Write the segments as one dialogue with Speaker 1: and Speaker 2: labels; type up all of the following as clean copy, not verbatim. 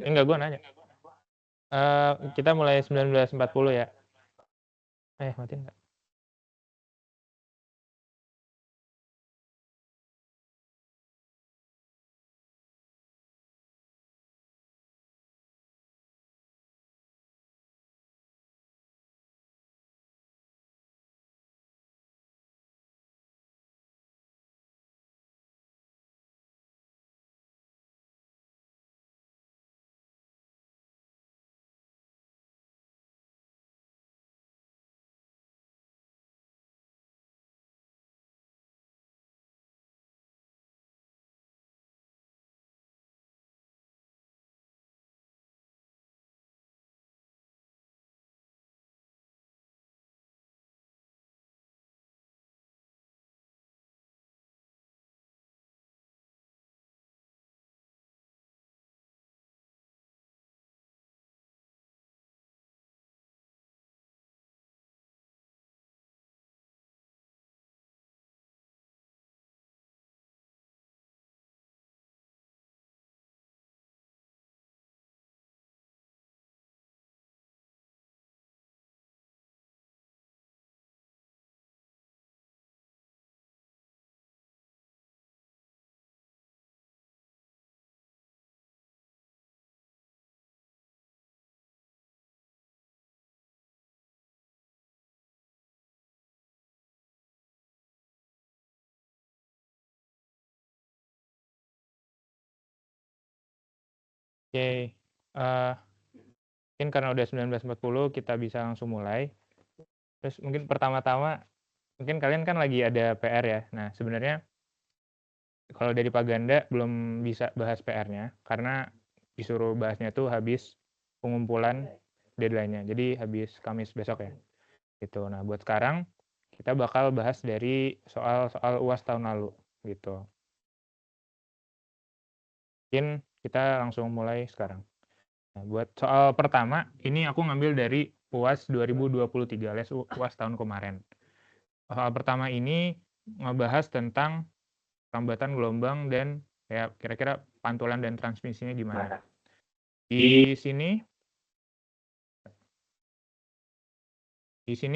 Speaker 1: Enggak, gue nanya. Kita mulai 1940 ya. Matiin nggak? Oke. Mungkin karena udah 1940 kita bisa langsung mulai. Terus mungkin pertama-tama, mungkin kalian kan lagi ada PR ya. Nah, sebenarnya kalau dari Pak Ganda belum bisa bahas PR-nya karena disuruh bahasnya tuh habis pengumpulan deadline-nya. Jadi habis Kamis besok ya. Gitu. Nah, buat sekarang kita bakal bahas dari soal-soal UAS tahun lalu gitu. Mungkin kita langsung mulai sekarang. Nah, buat soal pertama, ini aku ngambil dari UAS 2023, alias UAS tahun kemarin. Soal pertama ini ngebahas tentang rambatan gelombang dan ya kira-kira pantulan dan transmisinya gimana. Di sini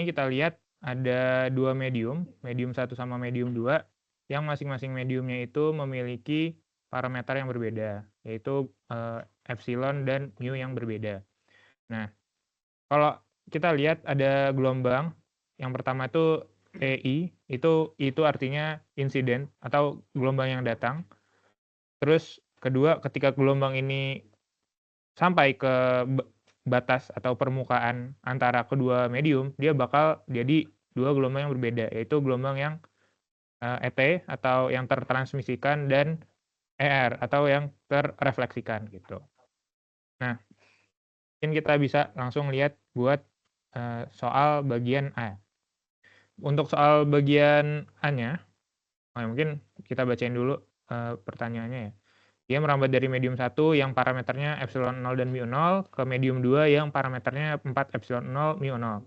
Speaker 1: kita lihat ada dua medium 1 sama medium 2, yang masing-masing mediumnya itu memiliki parameter yang berbeda, yaitu epsilon dan mu yang berbeda. Nah, kalau kita lihat ada gelombang, yang pertama itu EI, itu artinya insiden atau gelombang yang datang. Terus kedua, ketika gelombang ini sampai ke batas atau permukaan antara kedua medium, dia bakal jadi dua gelombang yang berbeda, yaitu gelombang yang ET atau yang tertransmisikan dan ER atau yang terrefleksikan gitu. Nah, mungkin kita bisa langsung lihat buat soal bagian A. Untuk soal bagian A-nya, mungkin kita bacain dulu pertanyaannya ya. Dia merambat dari medium 1 yang parameternya epsilon 0 dan mu 0 ke medium 2 yang parameternya 4 epsilon 0 mu 0.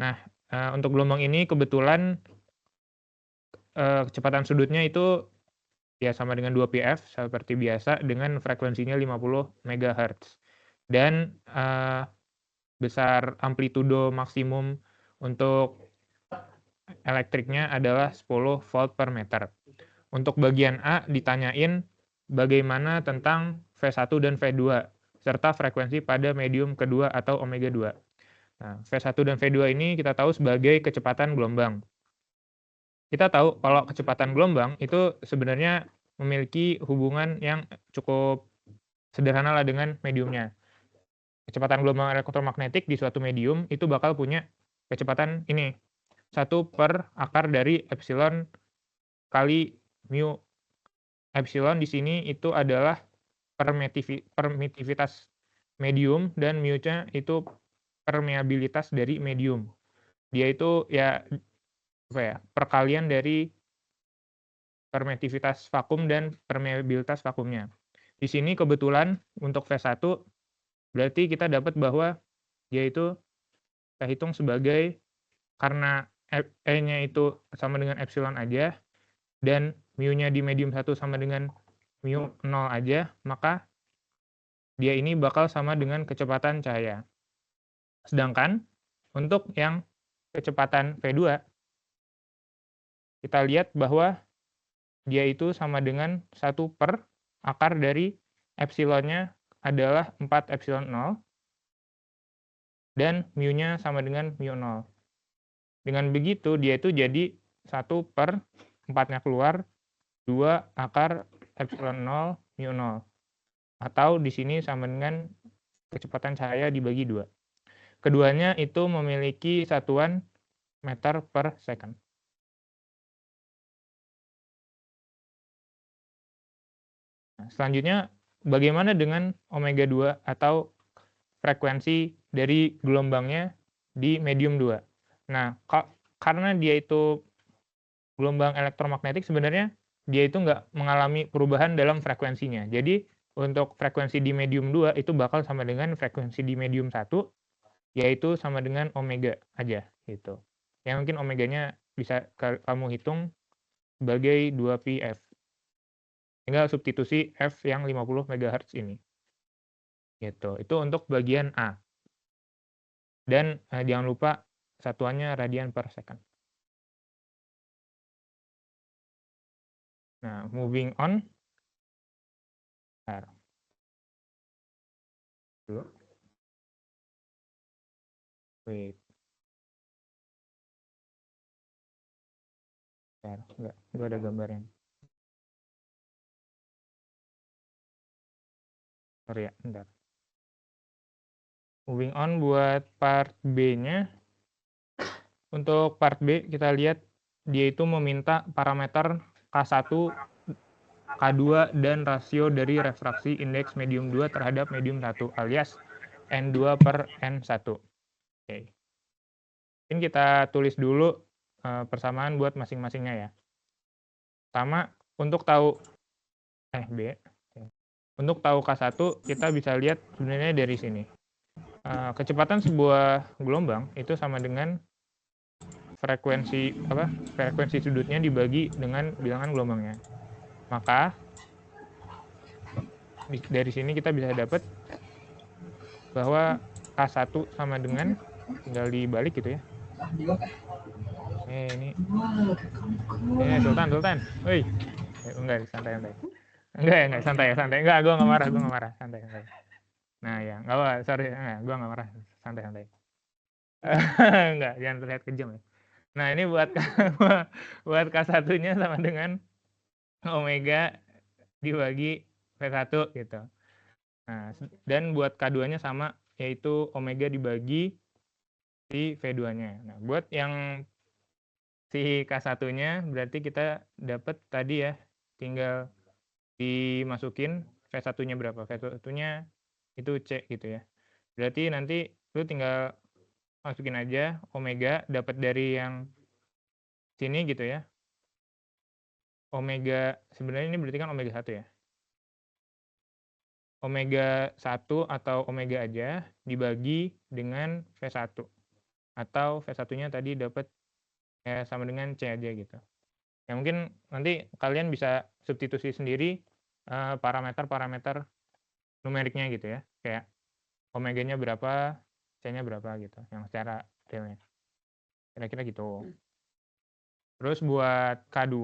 Speaker 1: Nah, untuk gelombang ini kebetulan kecepatan sudutnya itu ya sama dengan 2πf seperti biasa dengan frekuensinya 50 MHz. Dan besar amplitudo maksimum untuk elektriknya adalah 10 volt per meter. Untuk bagian A ditanyain bagaimana tentang V1 dan V2 serta frekuensi pada medium kedua atau omega 2. Nah, V1 dan V2 ini kita tahu sebagai kecepatan gelombang. Kita tahu kalau kecepatan gelombang itu sebenarnya memiliki hubungan yang cukup sederhana lah dengan mediumnya. Kecepatan gelombang elektromagnetik di suatu medium itu bakal punya kecepatan ini, 1 per akar dari epsilon kali mu. Epsilon di sini itu adalah permitivitas medium dan mu-nya itu permeabilitas dari medium. Dia itu ya perkalian dari permitivitas vakum dan permeabilitas vakumnya. Di sini kebetulan untuk V1 berarti kita dapat bahwa dia itu kita hitung sebagai karena E-nya itu sama dengan epsilon aja dan mu-nya di medium 1 sama dengan mu 0 aja, maka dia ini bakal sama dengan kecepatan cahaya. Sedangkan untuk yang kecepatan V2, kita lihat bahwa dia itu sama dengan 1 per akar dari epsilonnya adalah 4 epsilon 0, dan mu-nya sama dengan mu 0. Dengan begitu, dia itu jadi 1 per 4-nya keluar, 2 akar epsilon 0 mu 0. Atau di sini sama dengan kecepatan cahaya dibagi 2. Keduanya itu memiliki satuan meter per second. Nah, selanjutnya, bagaimana dengan omega 2 atau frekuensi dari gelombangnya di medium 2? Nah, karena dia itu gelombang elektromagnetik, sebenarnya dia itu nggak mengalami perubahan dalam frekuensinya. Jadi, untuk frekuensi di medium 2 itu bakal sama dengan frekuensi di medium 1, yaitu sama dengan omega aja gitu. Yang mungkin omeganya bisa kamu hitung sebagai 2πf. Tinggal substitusi F yang 50 MHz ini. Gitu. Itu untuk bagian A. Dan jangan lupa satuannya radian per second. Nah, moving on. Bentar. Dulu. Wait. Bentar. Enggak, gue ada gambarnya. Sorry ya, bentar. Moving on buat part B-nya. Untuk part B, kita lihat dia itu meminta parameter K1, K2, dan rasio dari refraksi indeks medium 2 terhadap medium 1, alias N2 per N1. Oke. Mungkin kita tulis dulu persamaan buat masing-masingnya ya. Pertama, untuk tahu B. Untuk tahu K1, kita bisa lihat sebenarnya dari sini. Kecepatan sebuah gelombang itu sama dengan frekuensi sudutnya dibagi dengan bilangan gelombangnya. Maka dari sini kita bisa dapat bahwa K1 sama dengan, tinggal dibalik gitu ya. Ini Sultan. Woi. Enggak, santai. Enggak, santai. Enggak, gue nggak marah, santai. Nah ya, nggak apa, sorry, gue nggak marah, santai. Enggak, jangan terlihat kejam ya. Nah ini buat buat K1-nya sama dengan omega dibagi V1 gitu. Nah, dan buat K2-nya sama, yaitu omega dibagi si V2-nya. Nah, buat yang si K1-nya berarti kita dapat tadi ya, tinggal dimasukin V1-nya berapa. V1-nya itu C gitu ya. Berarti nanti lu tinggal masukin aja omega dapat dari yang sini gitu ya. Omega, sebenarnya ini berarti kan omega 1 ya. Omega 1 atau omega aja dibagi dengan V1. Atau V1-nya tadi dapat sama dengan C aja gitu. Ya mungkin nanti kalian bisa substitusi sendiri parameter numeriknya gitu ya. Kayak omeganya berapa, C-nya berapa gitu. Yang secara realnya. Kira-kira gitu. Terus buat K2,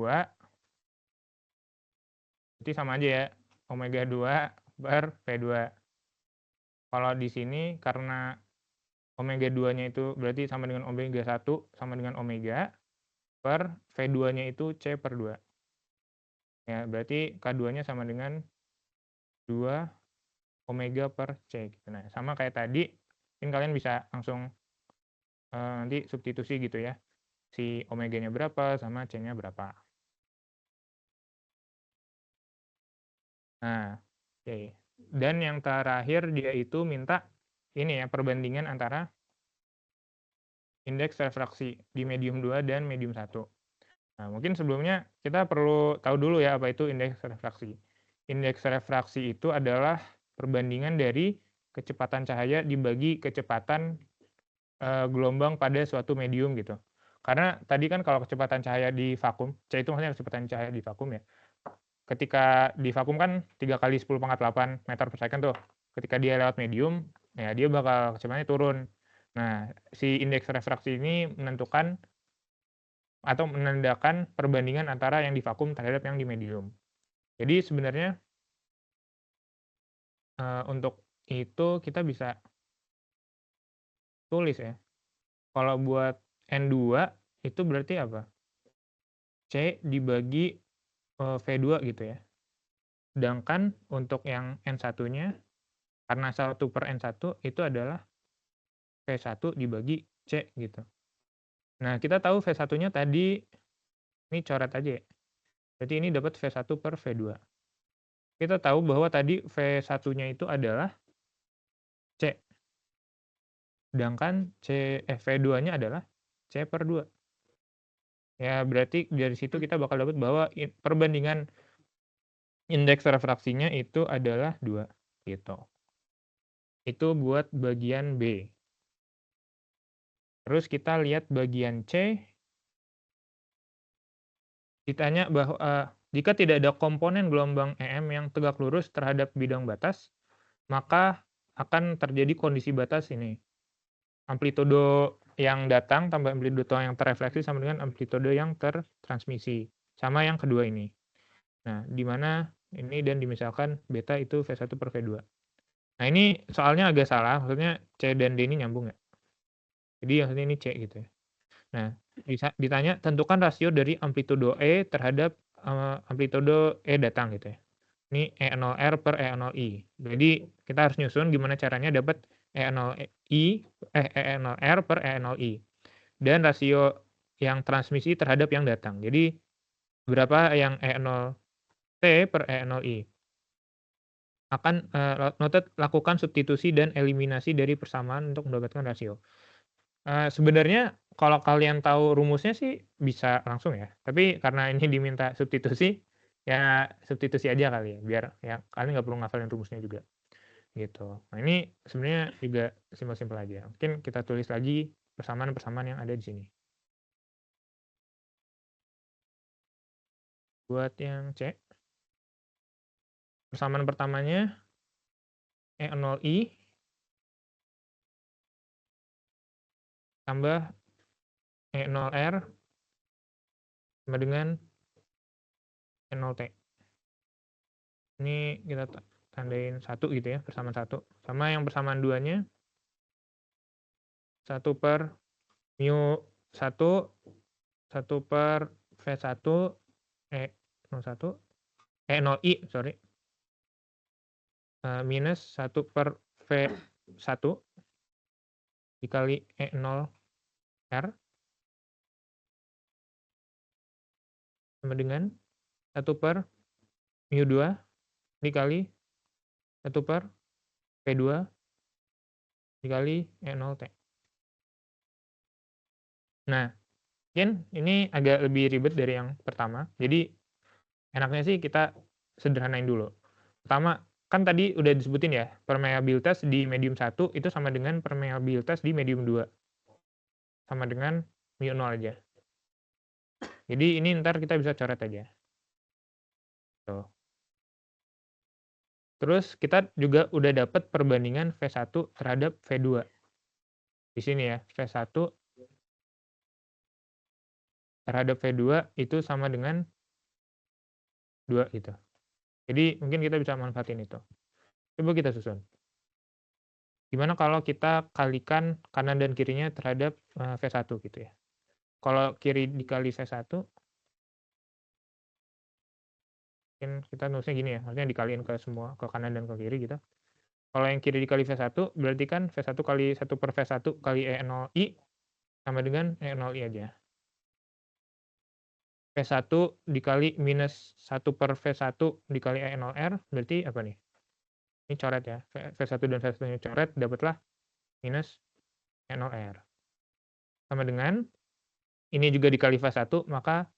Speaker 1: berarti sama aja ya. Omega 2 per V2. Kalau di sini karena omega 2-nya itu berarti sama dengan omega 1 sama dengan omega per V2-nya itu C per 2. Ya, berarti K2-nya sama dengan 2 omega per C. Nah, sama kayak tadi, mungkin kalian bisa langsung nanti substitusi gitu ya. Si omeganya berapa sama C-nya berapa. Nah, oke. Dan yang terakhir dia itu minta ini ya, perbandingan antara indeks refraksi di medium 2 dan medium 1. Nah, mungkin sebelumnya kita perlu tahu dulu ya apa itu indeks refraksi. Indeks refraksi itu adalah perbandingan dari kecepatan cahaya dibagi kecepatan gelombang pada suatu medium gitu. Karena tadi kan kalau kecepatan cahaya di vakum, C itu maksudnya kecepatan cahaya di vakum ya. Ketika di vakum kan 3 kali 10⁸ meter per second tuh. ketika dia lewat medium, ya dia bakal kecepatannya turun. Nah, si indeks refraksi ini menentukan atau menandakan perbandingan antara yang di vakum terhadap yang di medium. Jadi sebenarnya untuk itu kita bisa tulis ya. Kalau buat N2 itu berarti apa? C dibagi V2 gitu ya. Sedangkan untuk yang N1-nya, karena 1/N1 itu adalah V1 dibagi C gitu. Nah, kita tahu V1-nya tadi, ini coret aja ya. Berarti ini dapat V1/V2. Kita tahu bahwa tadi V1-nya itu adalah C. Sedangkan V2-nya adalah C/2. Ya, berarti dari situ kita bakal dapat bahwa perbandingan indeks refraksinya itu adalah 2 gitu. Itu buat bagian B. Terus kita lihat bagian C. Ditanya bahwa jika tidak ada komponen gelombang EM yang tegak lurus terhadap bidang batas, maka akan terjadi kondisi batas ini. Amplitudo yang datang tambah amplitudo yang terrefleksi sama dengan amplitudo yang tertransmisi. Sama yang kedua ini. Nah, di mana ini dan dimisalkan beta itu V1/V2. Nah, ini soalnya agak salah, maksudnya C dan D ini nyambung ya. Jadi maksudnya ini C gitu ya. Nah, ditanya tentukan rasio dari amplitudo E terhadap amplitudo E datang gitu ya. Ini E0R per E0I. Jadi kita harus nyusun gimana caranya dapat E0R per E0I. Dan rasio yang transmisi terhadap yang datang. Jadi berapa yang E0T per E0I. Akan noted lakukan substitusi dan eliminasi dari persamaan untuk mendapatkan rasio. Sebenarnya kalau kalian tahu rumusnya sih bisa langsung ya. Tapi karena ini diminta substitusi, ya substitusi aja kali ya, biar ya kalian nggak perlu ngafalin rumusnya juga. Gitu. Nah, ini sebenarnya juga simpel-simpel aja. Mungkin kita tulis lagi persamaan-persamaan yang ada di sini. Buat yang C, persamaan pertamanya E0I tambah E0R sama dengan E0T. Ini kita tandain 1 gitu ya, persamaan 1. Sama yang persamaan 2-nya 1 per mu 1, 1 per V1, E01, E0I, sorry, minus 1 per V1 dikali E0R sama dengan 1 per mu2 dikali 1 per V2 dikali E0T. Nah, mungkin ini agak lebih ribet dari yang pertama. Jadi enaknya sih kita sederhanain dulu. Pertama, kan tadi udah disebutin ya, permeabilitas di medium 1 itu sama dengan permeabilitas di medium 2. Sama dengan mu 0 aja. Jadi ini ntar kita bisa coret aja. Tuh. Terus kita juga udah dapat perbandingan V1 terhadap V2. Di sini ya, V1 terhadap V2 itu sama dengan 2 gitu. Jadi mungkin kita bisa manfaatin itu. Coba kita susun. Gimana kalau kita kalikan kanan dan kirinya terhadap V1 gitu ya. Kalau kiri dikali V1, mungkin kita nulisnya gini ya, maksudnya dikaliin ke semua, ke kanan dan ke kiri gitu. Kalau yang kiri dikali V1, berarti kan V1 kali 1 per V1 kali E0I sama dengan E0I aja. V1 dikali minus 1 per V1 dikali E0R, berarti apa nih? Ini coret ya, V1 dan V1-nya coret, dapatlah minus E0R. Sama dengan, ini juga dikali V1, maka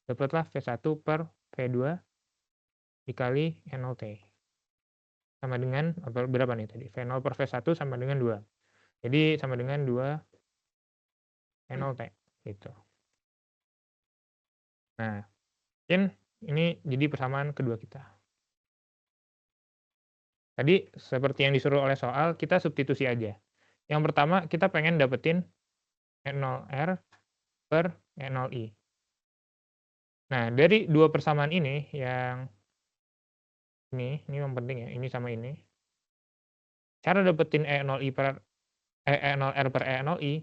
Speaker 1: dapatlah V1 per V2 dikali E0T. Sama dengan, berapa nih tadi? V0 per V1 sama dengan 2. Jadi sama dengan 2 E0T. Gitu. Nah, mungkin ini jadi persamaan kedua kita. Tadi seperti yang disuruh oleh soal, kita substitusi aja. Yang pertama, kita pengen dapetin E0R per E0I. Nah, dari dua persamaan ini, yang ini yang penting ya, ini sama ini. Cara dapetin E0I per E0R per E0I,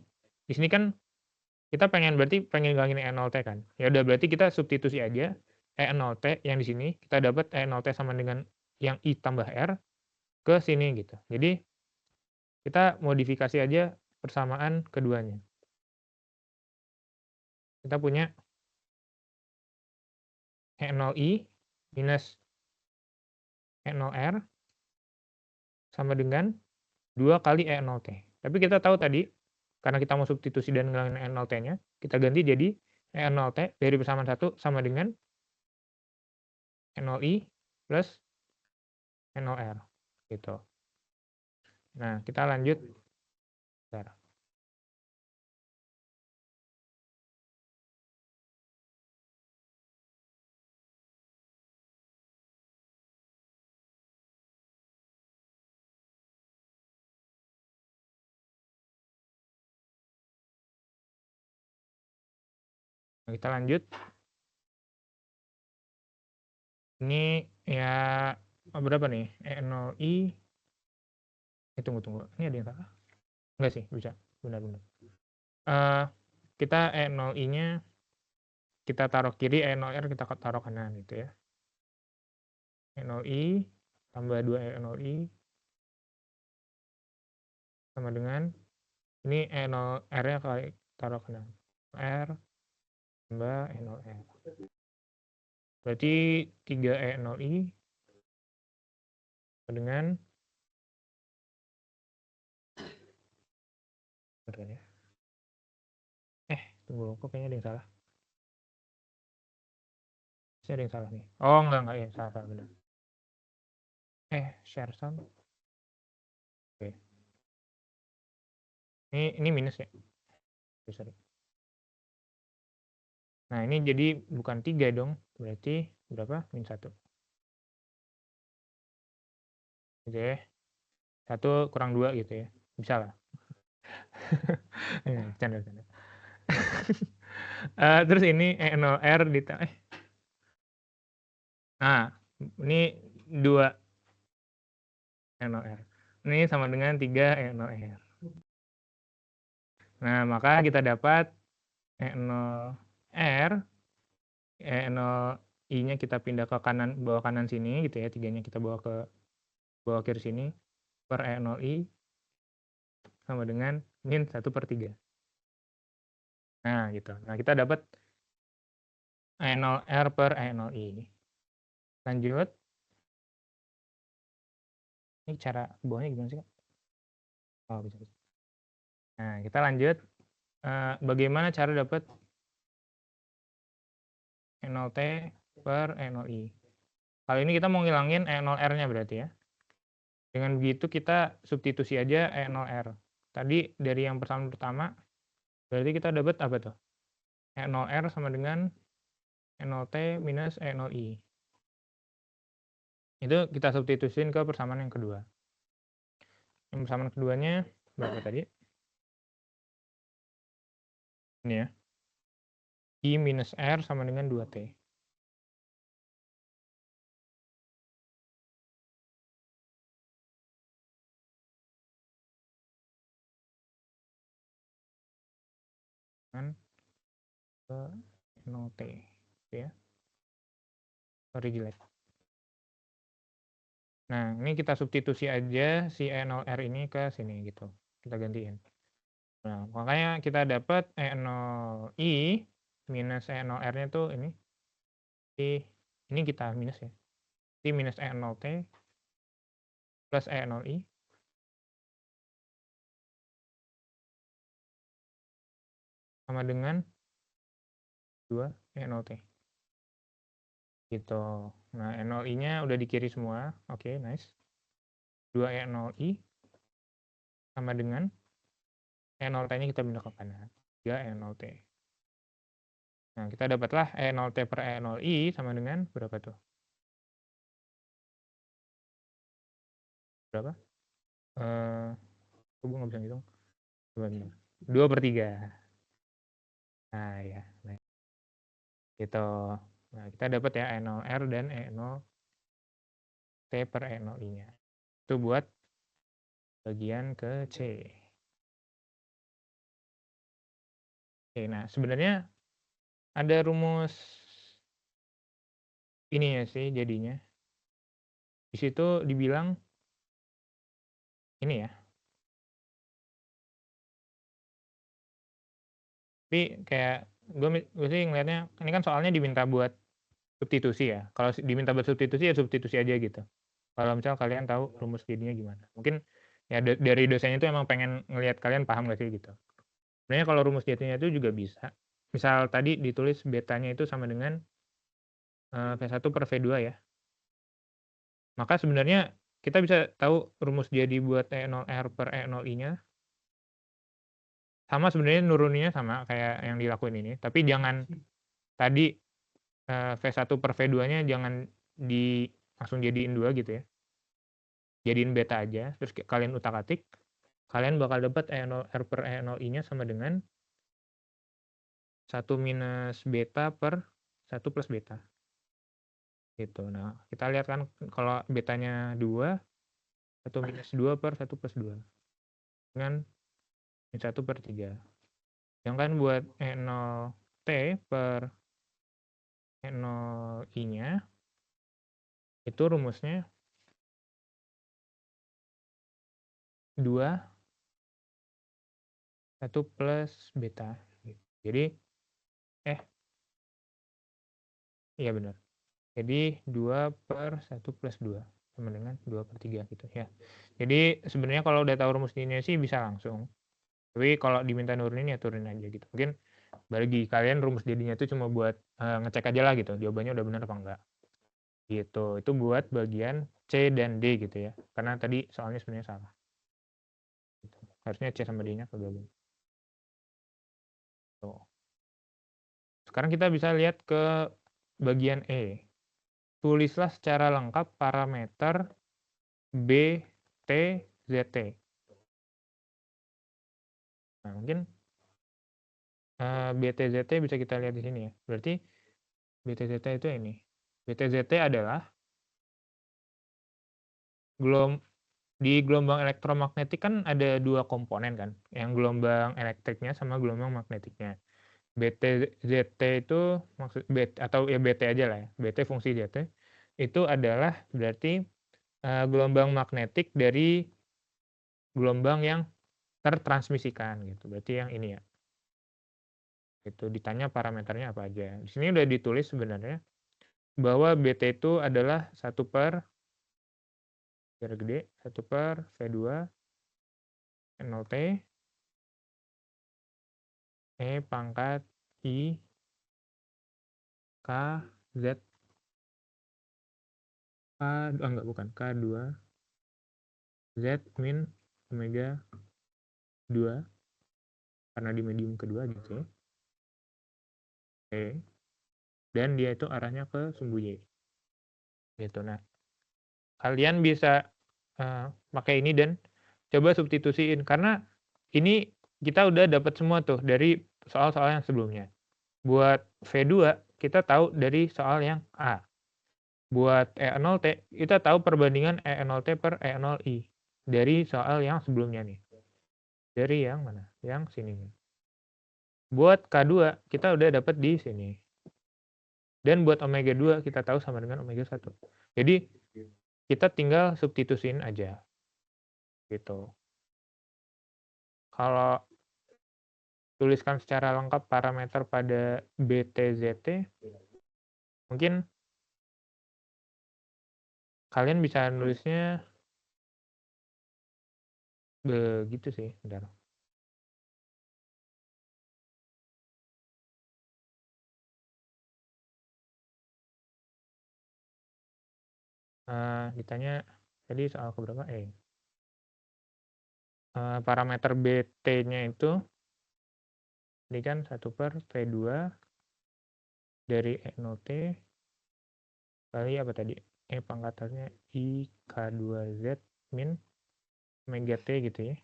Speaker 1: di sini kan kita berarti pengen ngilangin E0T kan. Ya udah berarti kita substitusi aja E0T yang di sini, kita dapat E0T sama dengan yang I tambah R ke sini gitu. Jadi kita modifikasi aja persamaan keduanya. Kita punya E0I minus E0R sama dengan 2 kali E0T. Tapi kita tahu tadi, karena kita mau substitusi dan ngilangin E0T-nya, kita ganti jadi E0T dari persamaan 1 sama dengan E0I plus E0R. Gitu. Nah, kita lanjut. Bentar. Nah, kita lanjut. Ini ya berapa nih? E0I. Tunggu. Ini ada yang salah? Enggak sih, bisa. Benar-benar. Kita E0I-nya kita taruh kiri, E0R kita taruh kanan gitu ya. E0I tambah 2 E0I sama dengan ini E0R-nya kali taruh kanan. R tambah E0R. Berarti 3 E0I sama dengan ya. Tunggu, kok kayaknya ada yang salah. Ada yang salah nih. Oh, enggak ya, salah benar. Share sum. Oke. Ini minus ya. Sorry. Nah, ini jadi bukan 3 dong. Berarti berapa? Min 1. Gitu ya. 1 kurang 2 gitu ya. Bisa lah. Canda. Terus ini E0R nah, ini 2 E0R. Ini sama dengan 3 E0R. Nah, maka kita dapat E0R, E0I-nya kita pindah ke kanan, bawah kanan sini gitu ya, 3-nya kita bawa ke bawah kiri sini, per E0I sama dengan min 1/3. Nah, gitu. Nah, kita dapat E0R per E0I. Lanjut. Ini cara bawahnya gimana sih, Kak? Oh, bisa. Nah, kita lanjut. Bagaimana cara dapat E0T per E0I? Kali ini kita mau ngilangin E0R-nya berarti ya. Dengan begitu kita substitusi aja E0R. Tadi dari yang pertama, berarti kita dapat apa tuh? E0R sama dengan E0T minus E0I. Itu kita substitusiin ke persamaan yang kedua. Yang persamaan keduanya berapa tadi? Ini ya. I minus R sama dengan 2T. Kan ke 0T. Ya. Sorry jelek. Nah, ini kita substitusi aja si E0R ini ke sini gitu. Kita gantiin. Nah, makanya kita dapat E0I minus E0R-nya tuh ini. Ini kita minus ya. T minus E0T plus E0I sama dengan 2 E0T. Gitu. Nah, E0I-nya udah di kiri semua. Oke, nice. 2 E0I sama dengan E0T-nya kita pindah ke kanan. 3 E0T. Nah, kita dapatlah E0T per E0I sama dengan berapa tuh? berapa? Gue nggak bisa ngitung. 2/3. Nah ya, nah, gitu. Nah kita dapat ya E0R dan E0T per E0I-nya. Itu buat bagian ke C. Oke, nah sebenarnya ada rumus ini ya sih jadinya. Di situ dibilang ini ya. Tapi kayak gue sih ngeliatnya ini kan soalnya diminta buat substitusi ya. Kalau diminta buat substitusi ya substitusi aja gitu. Kalau misal kalian tahu rumus jadinya gimana. Mungkin ya dari dosennya itu emang pengen ngelihat kalian paham gak sih gitu. Sebenarnya kalau rumus jadinya itu juga bisa. Misal tadi ditulis betanya itu sama dengan V1 per V2 ya. Maka sebenarnya kita bisa tahu rumus jadi buat E0R per E0I-nya sama sebenarnya nuruninnya sama kayak yang dilakuin ini. Tapi jangan tadi V1 per V2-nya jangan langsung jadiin 2 gitu ya. Jadiin beta aja, terus kalian utak-atik, kalian bakal dapat E0R per E0I-nya sama dengan 1 minus beta per 1 plus beta. Gitu. Nah, kita lihat kan kalau betanya 2, 1 minus 2 per 1 plus 2. Dengan 1 per 3. Yang kan buat E0T per E0I-nya, itu rumusnya 2, 1 plus beta. Jadi, iya benar. Jadi 2 per 1 plus 2 sama dengan 2 per 3 gitu ya. Jadi sebenarnya kalau udah tahu rumus ini sih bisa langsung. Tapi kalau diminta nurunin ya turunin aja gitu. Mungkin bagi kalian rumus jadinya itu cuma buat ngecek aja lah gitu. Jawabannya udah benar apa enggak. Gitu. Itu buat bagian C dan D gitu ya. Karena tadi soalnya sebenarnya salah. Gitu. Harusnya C sama D-nya kegabung. Tuh. Sekarang kita bisa lihat ke bagian E. Tulislah secara lengkap parameter B, T, ZT. Nah, mungkin BTZT bisa kita lihat di sini ya. Berarti BTZT itu ini. BTZT adalah di gelombang elektromagnetik kan ada 2 komponen kan, yang gelombang elektriknya sama gelombang magnetiknya. BTZT itu maksud atau ya BT aja lah ya. BT fungsi ZT itu adalah berarti gelombang magnetik dari gelombang yang tertransmisikan gitu. Berarti yang ini ya. Itu ditanya parameternya apa aja. Di sini udah ditulis sebenarnya bahwa BT itu adalah 1 per biar gede 1 per V2 0T E pangkat I K Z enggak bukan K2 Z min omega 2 karena di medium kedua gitu ya. E dan dia itu arahnya ke sumbu Y gitu. Nah kalian bisa pakai ini dan coba substitusiin karena ini kita udah dapat semua tuh dari soal-soal yang sebelumnya. Buat V2 kita tahu dari soal yang A. Buat E0T kita tahu perbandingan E0T per E0I dari soal yang sebelumnya nih. Dari yang mana? Yang sini. Buat K2 kita udah dapat di sini. Dan buat omega 2 kita tahu sama dengan omega 1. Jadi kita tinggal substitusiin aja. Gitu. Kalau tuliskan secara lengkap parameter pada BTZT, mungkin kalian bisa nulisnya begitu sih. Bentar. Ditanya tadi soal keberapa? Parameter BT-nya itu ini kan 1 per V2 dari E0T kali apa tadi? Pangkatannya I K2Z min omega T gitu ya.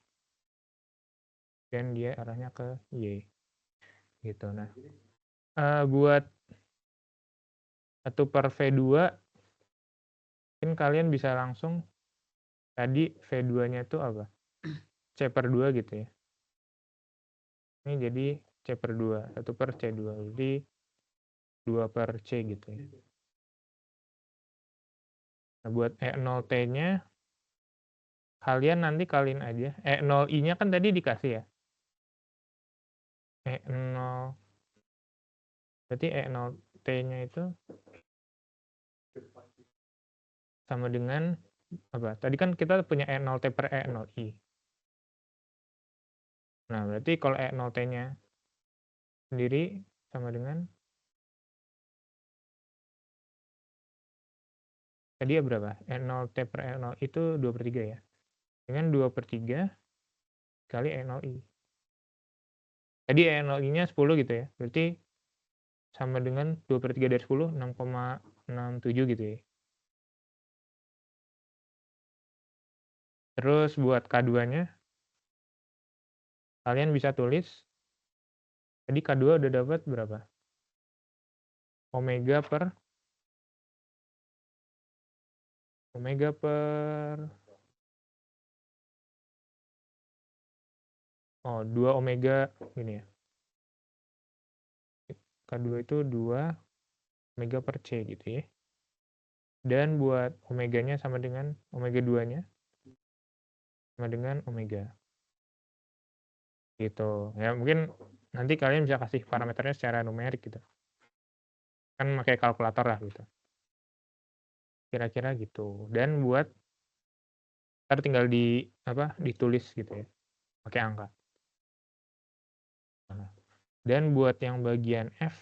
Speaker 1: Dan dia arahnya ke Y. Gitu. Nah, buat 1/V2, mungkin kalian bisa langsung, tadi V2-nya itu apa? C/2 gitu ya. Ini jadi C/2, 1/C2. Jadi 2/C gitu ya. Nah, buat E0T-nya, kalian nanti kalian aja. E0I-nya kan tadi dikasih ya. E0, berarti E0T-nya itu sama dengan apa? Tadi kan kita punya E0T per E0I. Nah, berarti kalau E0T-nya sendiri sama dengan, tadi ya berapa? E0T per E0I itu 2/3 ya. Dengan 2/3 kali E0I. Tadi E0I-nya 10 gitu ya. Berarti sama dengan 2/3 dari 10, 6,67 gitu ya. Terus buat K2-nya, kalian bisa tulis, tadi K2 udah dapat berapa? Omega per 2 omega gini ya. K2 itu 2 omega per C gitu ya. Dan buat omeganya sama dengan omega 2-nya sama dengan omega. Gitu. Ya mungkin nanti kalian bisa kasih parameternya secara numerik gitu. Kan pakai kalkulator lah gitu. Kira-kira gitu. Dan buat ntar tinggal ditulis gitu ya. Pakai angka. Dan buat yang bagian F,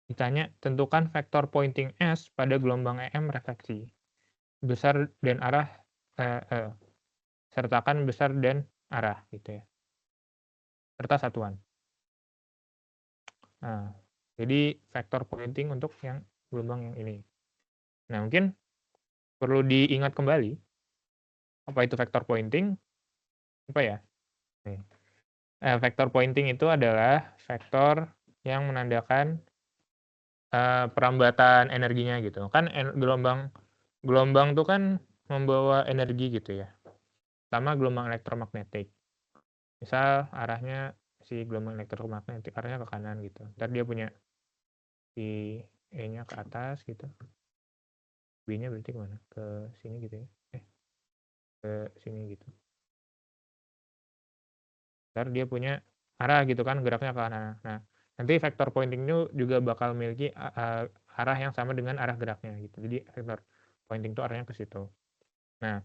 Speaker 1: ditanya tentukan vektor pointing S pada gelombang EM refleksi. Besar dan arah, sertakan besar dan arah gitu ya. Serta satuan. Nah, jadi vektor pointing untuk yang gelombang yang ini. Nah, mungkin perlu diingat kembali apa itu vektor pointing? Apa ya? Vektor pointing itu adalah vektor yang menandakan perambatan energinya gitu. Kan gelombang tuh kan membawa energi gitu ya. Sama gelombang elektromagnetik. Misal arahnya si gelombang elektromagnetik arahnya ke kanan gitu. Ntar dia punya si E-nya ke atas gitu. B-nya berarti kemana? Ke sini gitu ya. Ke sini gitu. Ntar dia punya arah gitu kan, geraknya ke kanan. Nah, nanti vektor pointing itu juga bakal memiliki arah yang sama dengan arah geraknya gitu. Jadi vektor pointing itu arahnya ke situ. Nah,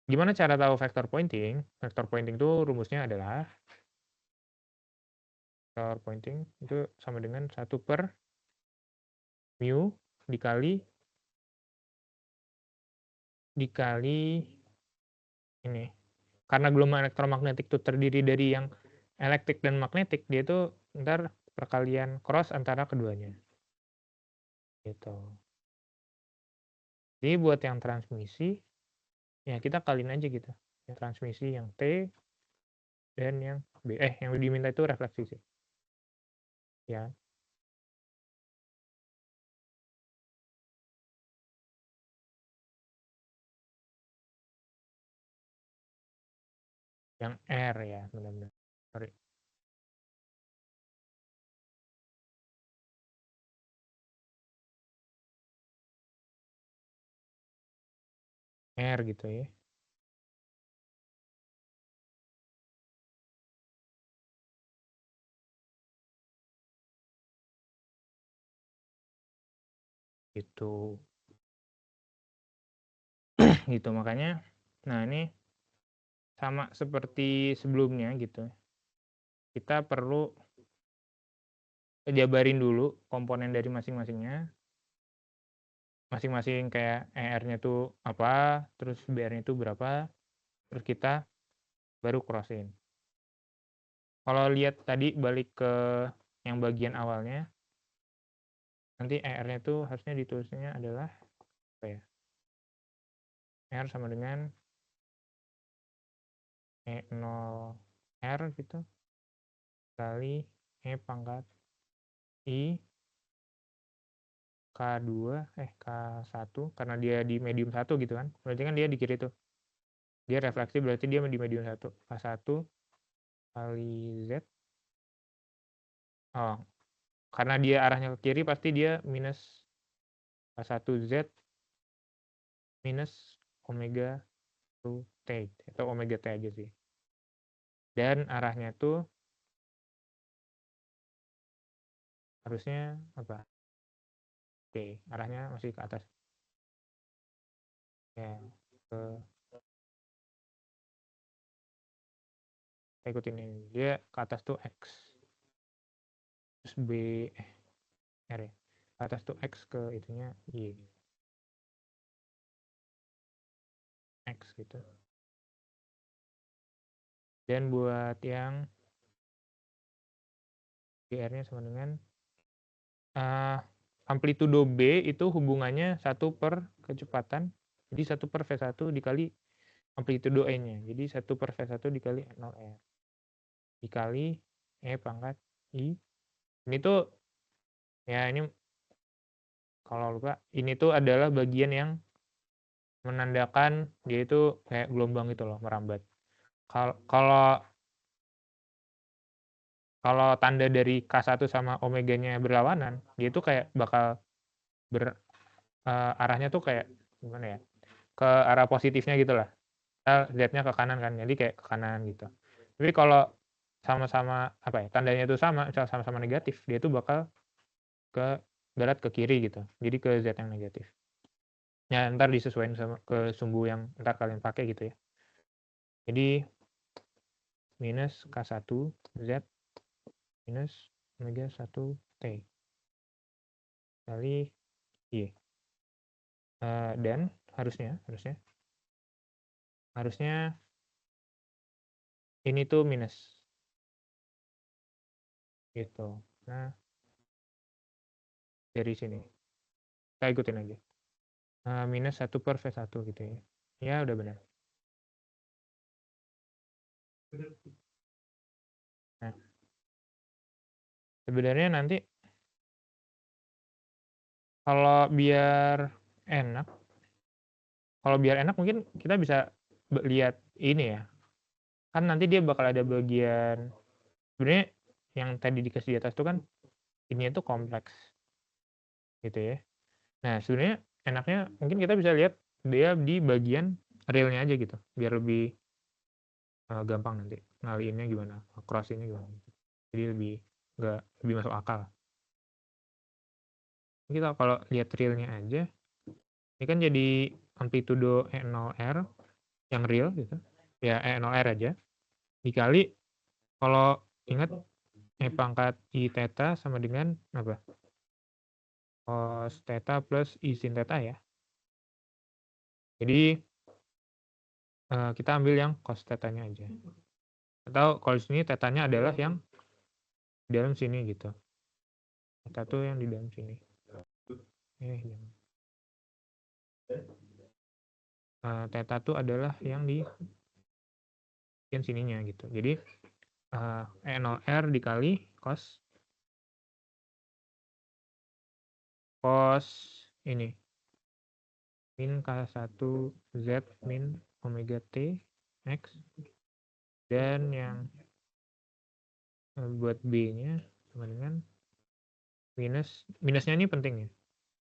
Speaker 1: gimana cara tahu vektor pointing? Vektor pointing itu rumusnya adalah vektor pointing itu sama dengan 1/mu dikali ini. Karena gelombang elektromagnetik itu terdiri dari yang elektrik dan magnetik, dia itu ntar perkalian cross antara keduanya. Gitu. Jadi buat yang transmisi, ya kita kaliin aja gitu. Yang transmisi yang T dan yang B. Yang diminta itu refleksi sih. Ya. Yang R ya, benar-benar. Sorry. R gitu ya. Gitu. Gitu makanya, nah ini sama seperti sebelumnya gitu. Kita perlu jabarin dulu komponen dari masing-masingnya. Masing-masing kayak ER-nya tuh apa, terus BR-nya itu berapa, terus kita baru crossin. Kalau lihat tadi balik ke yang bagian awalnya, nanti ER-nya itu harusnya ditulisnya adalah apa ya? R sama dengan E0R gitu kali E pangkat I K2 K1 karena dia di medium 1 gitu kan. Berarti kan dia di kiri tuh. Dia refleksi berarti dia di medium 1. K1 kali Z. Oh, karena dia arahnya ke kiri pasti dia minus K1 Z minus omega 2 T atau omega T aja sih. Dan arahnya tuh harusnya apa? Oke, arahnya masih ke atas. Ya, ke kita ikutin ini. Dia ke atas tuh X. Terus B R ya. Ke atas tuh X ke itunya Y. X gitu. Dan buat yang GR-nya sama dengan amplitudo B itu hubungannya 1 per kecepatan. Jadi 1 per V1 dikali amplitudo E-nya. Jadi 1 per V1 dikali 0R. Dikali E pangkat I. Ini tuh, ya ini kalau lupa, ini tuh adalah bagian yang menandakan dia itu kayak gelombang gitu loh, merambat. Kalau tanda dari K1 sama omeganya berlawanan, dia itu kayak bakal arahnya tuh kayak gimana ya? Ke arah positifnya gitu lah. Z-nya ke kanan kan, jadi kayak ke kanan gitu. Tapi kalau sama-sama apa ya, tandanya itu sama, misal sama-sama negatif, dia itu bakal ke berat ke kiri gitu. Jadi ke Z yang negatif. Ya ntar disesuaikan sama ke sumbu yang ntar kalian pakai gitu ya. Jadi minus K1 Z minus omega 1 T kali Y. Dan harusnya ini tuh minus gitu. Nah, dari sini kita ikutin aja. Minus 1 per V1 gitu ya. Ya udah benar. Nah, sebenarnya nanti kalau biar enak mungkin kita bisa lihat ini ya. Kan nanti dia bakal ada bagian sebenarnya yang tadi dikasih di atas itu kan ini itu kompleks gitu ya. Nah, sebenarnya enaknya mungkin kita bisa lihat dia di bagian realnya aja gitu, biar lebih gampang nanti ngaliinnya gimana, cross ini gimana. Jadi lebih masuk akal. Kita kalau lihat realnya aja, ini kan jadi amplitudo E0R yang real gitu. Ya E0R aja. Dikali kalau ingat E pangkat I theta sama dengan apa? Cos theta plus I sin theta ya. Jadi kita ambil yang cos theta-nya aja. Atau kalau di sini theta-nya adalah yang di dalam sini gitu. Theta tuh yang di dalam sini. Theta tuh adalah yang di bagian sininya gitu. Jadi E0R dikali cos ini min K1 Z min omega T X, dan yang buat B-nya sama dengan minusnya ini penting ya.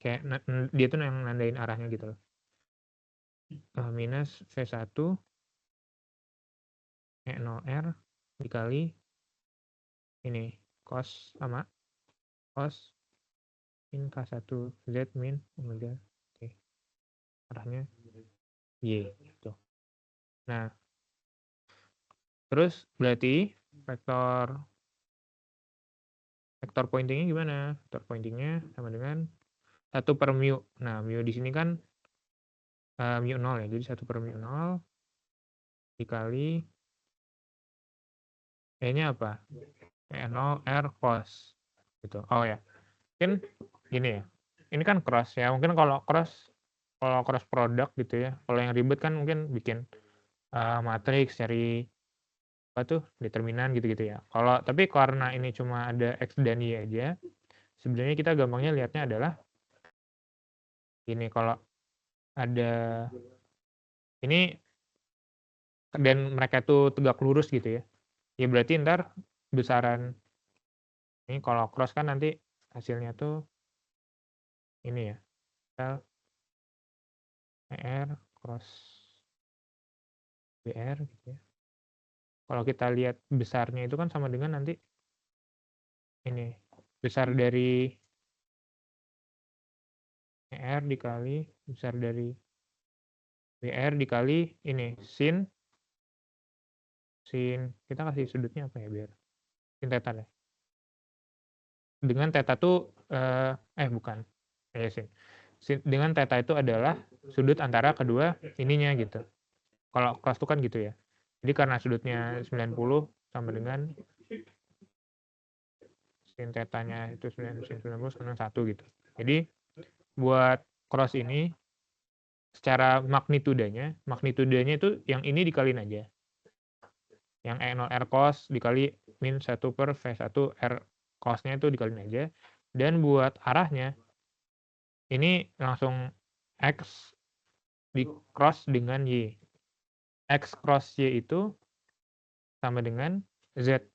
Speaker 1: Kayak dia tuh yang nandain arahnya gitu loh. Minus V1 E0R dikali ini cos sama cos min K1 Z min omega T. Arahnya Y gitu. Nah, terus berarti vektor pointingnya gimana? Vektor pointingnya sama dengan 1 per mu. Nah, mu di sini kan mu 0 ya. Jadi 1 per mu 0 dikali E-nya apa? E0 R cross gitu. Oh ya, mungkin gini ya. Ini kan cross ya. Mungkin kalau cross produk gitu ya. Kalau yang ribet kan mungkin bikin matriks, cari apa tuh determinan gitu-gitu ya. Tapi karena ini cuma ada X dan Y aja, sebenarnya kita gampangnya lihatnya adalah ini, kalau ada ini dan mereka tuh tegak lurus gitu ya. Ya berarti ntar besaran ini kalau cross kan nanti hasilnya tuh ini ya. Misal ER cross BR gitu ya. Kalau kita lihat besarnya itu kan sama dengan nanti ini besar dari ER dikali besar dari BR dikali ini sin kita kasih sudutnya apa ya biar sin theta deh. Dengan theta tuh bukan ya sin. Dengan theta itu adalah sudut antara kedua ininya gitu. Kalau cross itu kan gitu ya. Jadi karena sudutnya 90 sama dengan sin tetanya itu 90 sama 1 gitu. Jadi buat cross ini secara magnitudanya itu yang ini dikaliin aja. Yang E0 R cos dikali min 1 per V1 R cosnya itu dikaliin aja. Dan buat arahnya ini langsung X di cross dengan Y. X cross Y itu sama dengan Z.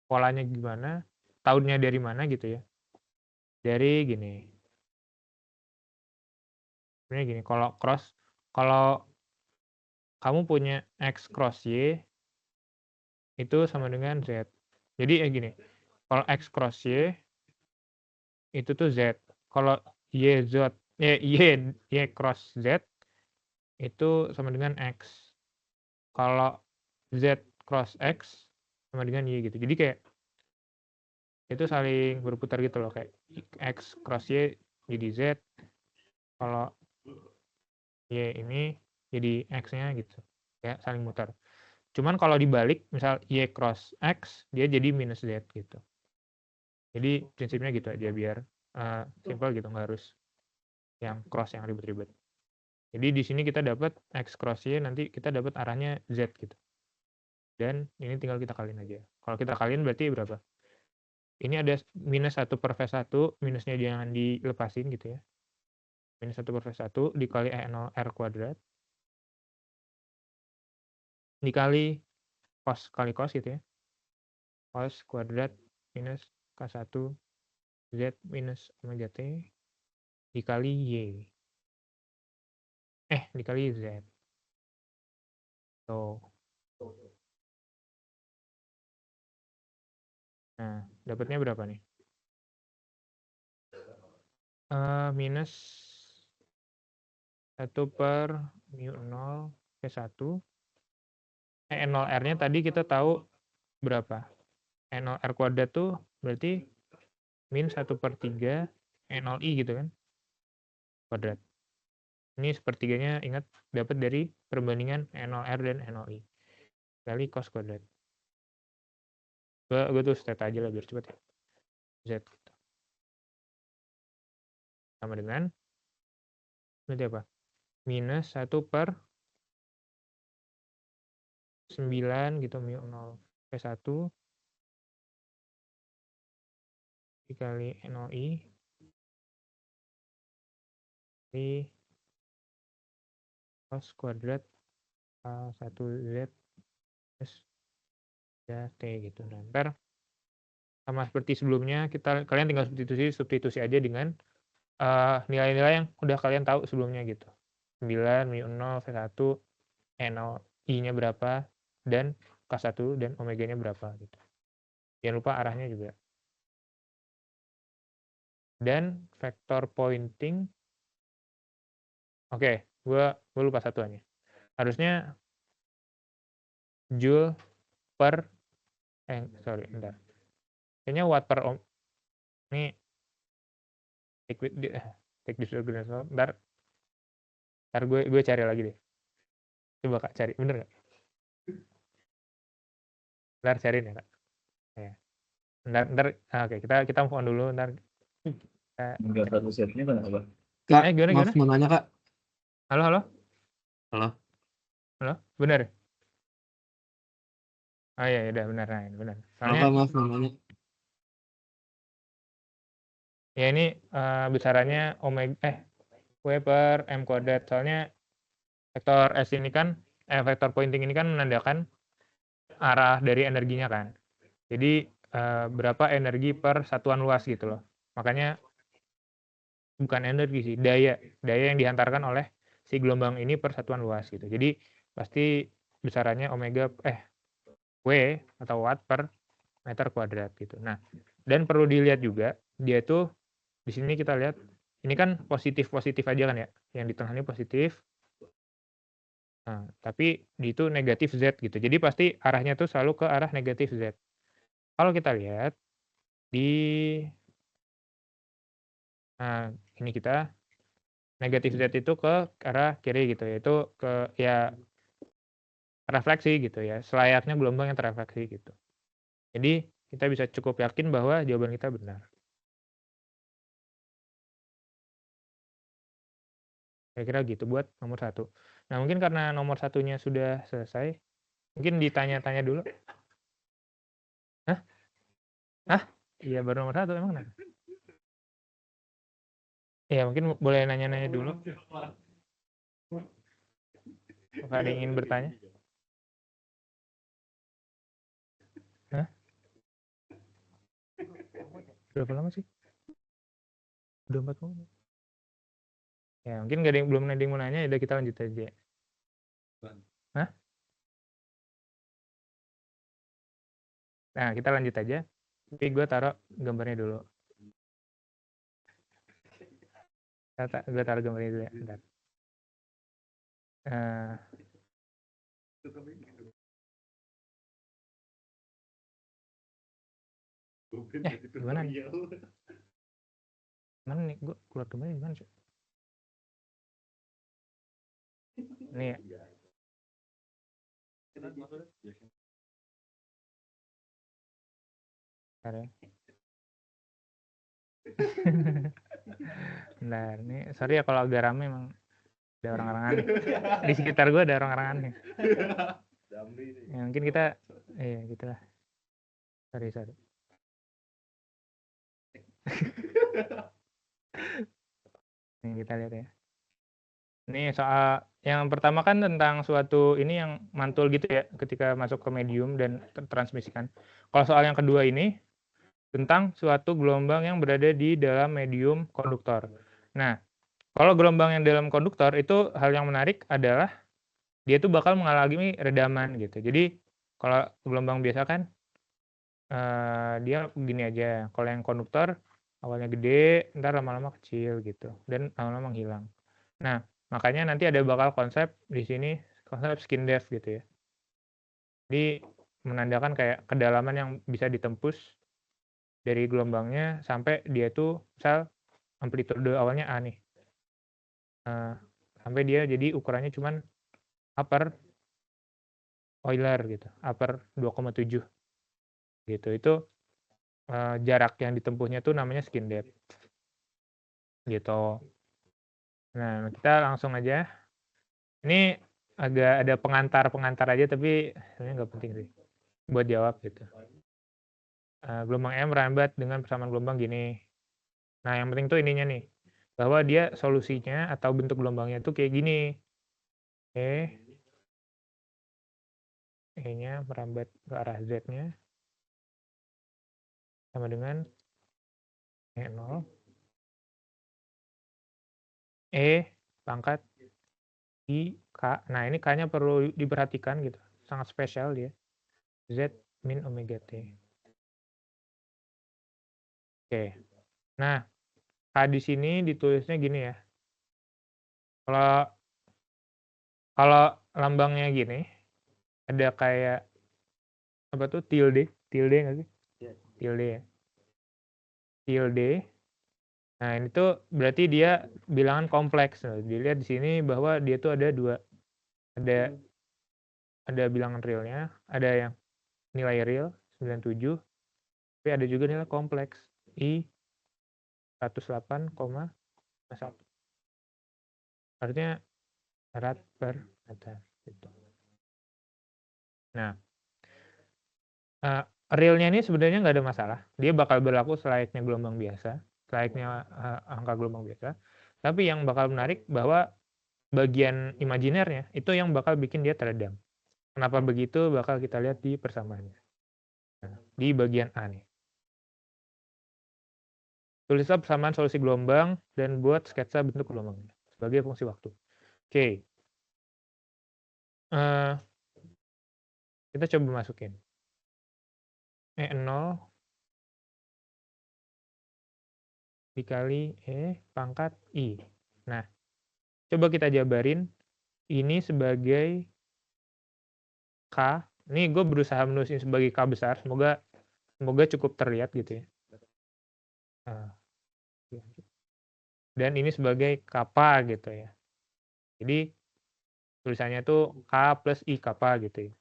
Speaker 1: Polanya gimana? Tahunnya dari mana gitu ya. Dari gini. Sebenarnya gini, kalau kamu punya X cross Y itu sama dengan Z. Jadi gini, kalau X cross Y itu tuh Z. Kalau Y cross Z itu sama dengan X. Kalau Z cross X sama dengan Y gitu. Jadi kayak itu saling berputar gitu loh, kayak X cross Y jadi Z. Kalau Y ini jadi X-nya gitu. Ya, saling mutar. Cuman kalau dibalik, misal Y cross X, dia jadi minus Z gitu. Jadi prinsipnya gitu aja biar simple gitu, nggak harus yang cross yang ribet-ribet. Jadi di sini kita dapat X cross Y, nanti kita dapat arahnya Z gitu. Dan ini tinggal kita kaliin aja. Kalau kita kaliin berarti berapa? Ini ada minus 1 per V1, minusnya jangan dilepasin gitu ya. Minus 1 per V1 dikali E0 R kuadrat. Dikali cos kali cos gitu ya. Cos kuadrat minus K1 Z minus omega T dikali Y. Dikali Z. Tuh. Nah, dapatnya berapa nih? Minus 1 per mu 0 P1. E0 R-nya tadi kita tahu berapa? E0 R kuadrat tuh berarti min 1 per 3 E0 I gitu kan? Kuadrat. Ini sepertiganya ingat dapat dari perbandingan E0 R dan E0 I. Kali cos kuadrat. Gue tuh theta aja lah biar cepet ya. Z gitu. Sama dengan berarti apa? Minus 1 per 9 gitu mu 0 P1 dikali NOI di cos kuadrat 1Z plus ya T gitu. Nah, ntar sama seperti sebelumnya, kalian tinggal substitusi aja dengan nilai-nilai yang udah kalian tahu sebelumnya gitu. 9, mu 0, V1, NO, I-nya berapa, dan K1 dan omega-nya berapa gitu. Jangan lupa arahnya juga. Dan vektor pointing, oke, gue lupa satuannya. Harusnya joule per, bentar. Kayaknya watt per ohm, ini take this organizer, ntar gue cari lagi deh. Coba Kak cari, bener nggak? Ntar sharein ya, Kak. Ya. Ntar oke, kita move on dulu, ntar
Speaker 2: Enggak satu setnya kenapa?
Speaker 3: Kak,
Speaker 1: gimana,
Speaker 3: maaf
Speaker 1: gimana?
Speaker 3: mau nanya, Kak.
Speaker 1: Halo, halo?
Speaker 3: Halo.
Speaker 1: Halo? Benar? Oh iya, udah benar. Nah, benar.
Speaker 3: Halo,
Speaker 1: Soalnya
Speaker 3: Kak, maaf mau nanya.
Speaker 1: ya ini besarannya omega W per M kuadrat. Soalnya vektor S ini kan vektor pointing ini kan menandakan arah dari energinya kan. Jadi berapa energi per satuan luas gitu loh. Makanya bukan energi sih, daya yang dihantarkan oleh si gelombang ini per satuan luas gitu. Jadi pasti besarannya omega W atau watt per meter kuadrat gitu. Nah, dan perlu dilihat juga dia tuh di sini kita lihat ini kan positif aja kan ya. Yang di tengah ini positif. Nah, tapi di itu negatif Z gitu. Jadi pasti arahnya tuh selalu ke arah negatif Z. Kalau kita lihat di ini kita negatif Z itu ke arah kiri gitu, yaitu ke ya refleksi gitu ya, selayaknya gelombang yang terefleksi gitu. Jadi kita bisa cukup yakin bahwa jawaban kita benar. Kira-kira gitu buat nomor 1. Nah, mungkin karena nomor 1-nya sudah selesai, mungkin ditanya-tanya dulu. Hah? Iya, baru nomor 1, emang kenapa? Ya, mungkin boleh nanya-nanya dulu. Apakah ada yang ingin bertanya? Hah? Berapa lama sih? Udah 40 menit. Ya, mungkin belum ada yang mau nanya, udah kita lanjut aja. Hah? Nah, kita lanjut aja. Tapi gue taruh gambarnya dulu. Gue taruh gambarnya dulu ya. Bentar. Gimana nih? Mana nih? Gue keluar gambarnya gimana sih? Ini ya. Bentar ya. Bentar, ini sorry ya kalau agak rame emang ada orang-orang aneh. Di sekitar gue ada orang-orang aneh. Ya, mungkin kita gitu lah. Sorry. Nih kita lihat ya. Ini soal yang pertama kan tentang suatu ini yang mantul gitu ya ketika masuk ke medium dan tertransmisikan. Kalau soal yang kedua ini tentang suatu gelombang yang berada di dalam medium konduktor. Nah, kalau gelombang yang dalam konduktor itu hal yang menarik adalah dia tuh bakal mengalami redaman gitu. Jadi kalau gelombang biasa kan dia begini aja. Kalau yang konduktor awalnya gede, ntar lama-lama kecil gitu dan lama-lama menghilang. Nah, makanya nanti ada bakal konsep di sini konsep skin depth gitu ya. Jadi menandakan kayak kedalaman yang bisa ditembus dari gelombangnya sampai dia tuh misal amplitude awalnya A nih. Sampai dia jadi ukurannya cuman upper Euler gitu, upper 2,7 gitu. Itu jarak yang ditempuhnya tuh namanya skin depth gitu. Nah, kita langsung aja. Ini agak ada pengantar aja tapi sebenarnya nggak penting sih buat jawab gitu. Gelombang M merambat dengan persamaan gelombang gini. Nah, yang penting tuh ininya nih, bahwa dia solusinya atau bentuk gelombangnya tuh kayak gini. E-nya merambat ke arah Z-nya sama dengan E0. E pangkat I K. Nah, ini K-nya perlu diperhatikan gitu. Sangat spesial dia. Z min omega T. Oke. Nah, K di sini ditulisnya gini ya. Kalau lambangnya gini, ada kayak apa tuh tilde nggak sih? Tilde ya. Tilde. Nah, ini tuh berarti dia bilangan kompleks. Nah, dilihat di sini bahwa dia tuh ada dua. Ada bilangan realnya, ada yang nilai real 97, tapi ada juga nilai kompleks I 108,1. Artinya erat per meter gitu. Nah, realnya ini sebenarnya nggak ada masalah. Dia bakal berlaku selayaknya gelombang biasa, selayaknya angka gelombang biasa. Tapi yang bakal menarik bahwa bagian imajinernya itu yang bakal bikin dia teredam. Kenapa begitu? Bakal kita lihat di persamaannya. Nah, di bagian A nih. Tulislah persamaan solusi gelombang dan buat sketsa bentuk gelombangnya sebagai fungsi waktu. Oke. Kita coba masukin. E0 dikali E pangkat I. Nah, coba kita jabarin. Ini sebagai K. Ini gue berusaha menulisin sebagai K besar. Semoga cukup terlihat gitu ya. Nah, dan ini sebagai kappa gitu ya. Jadi tulisannya tuh K plus I kappa gitu ya.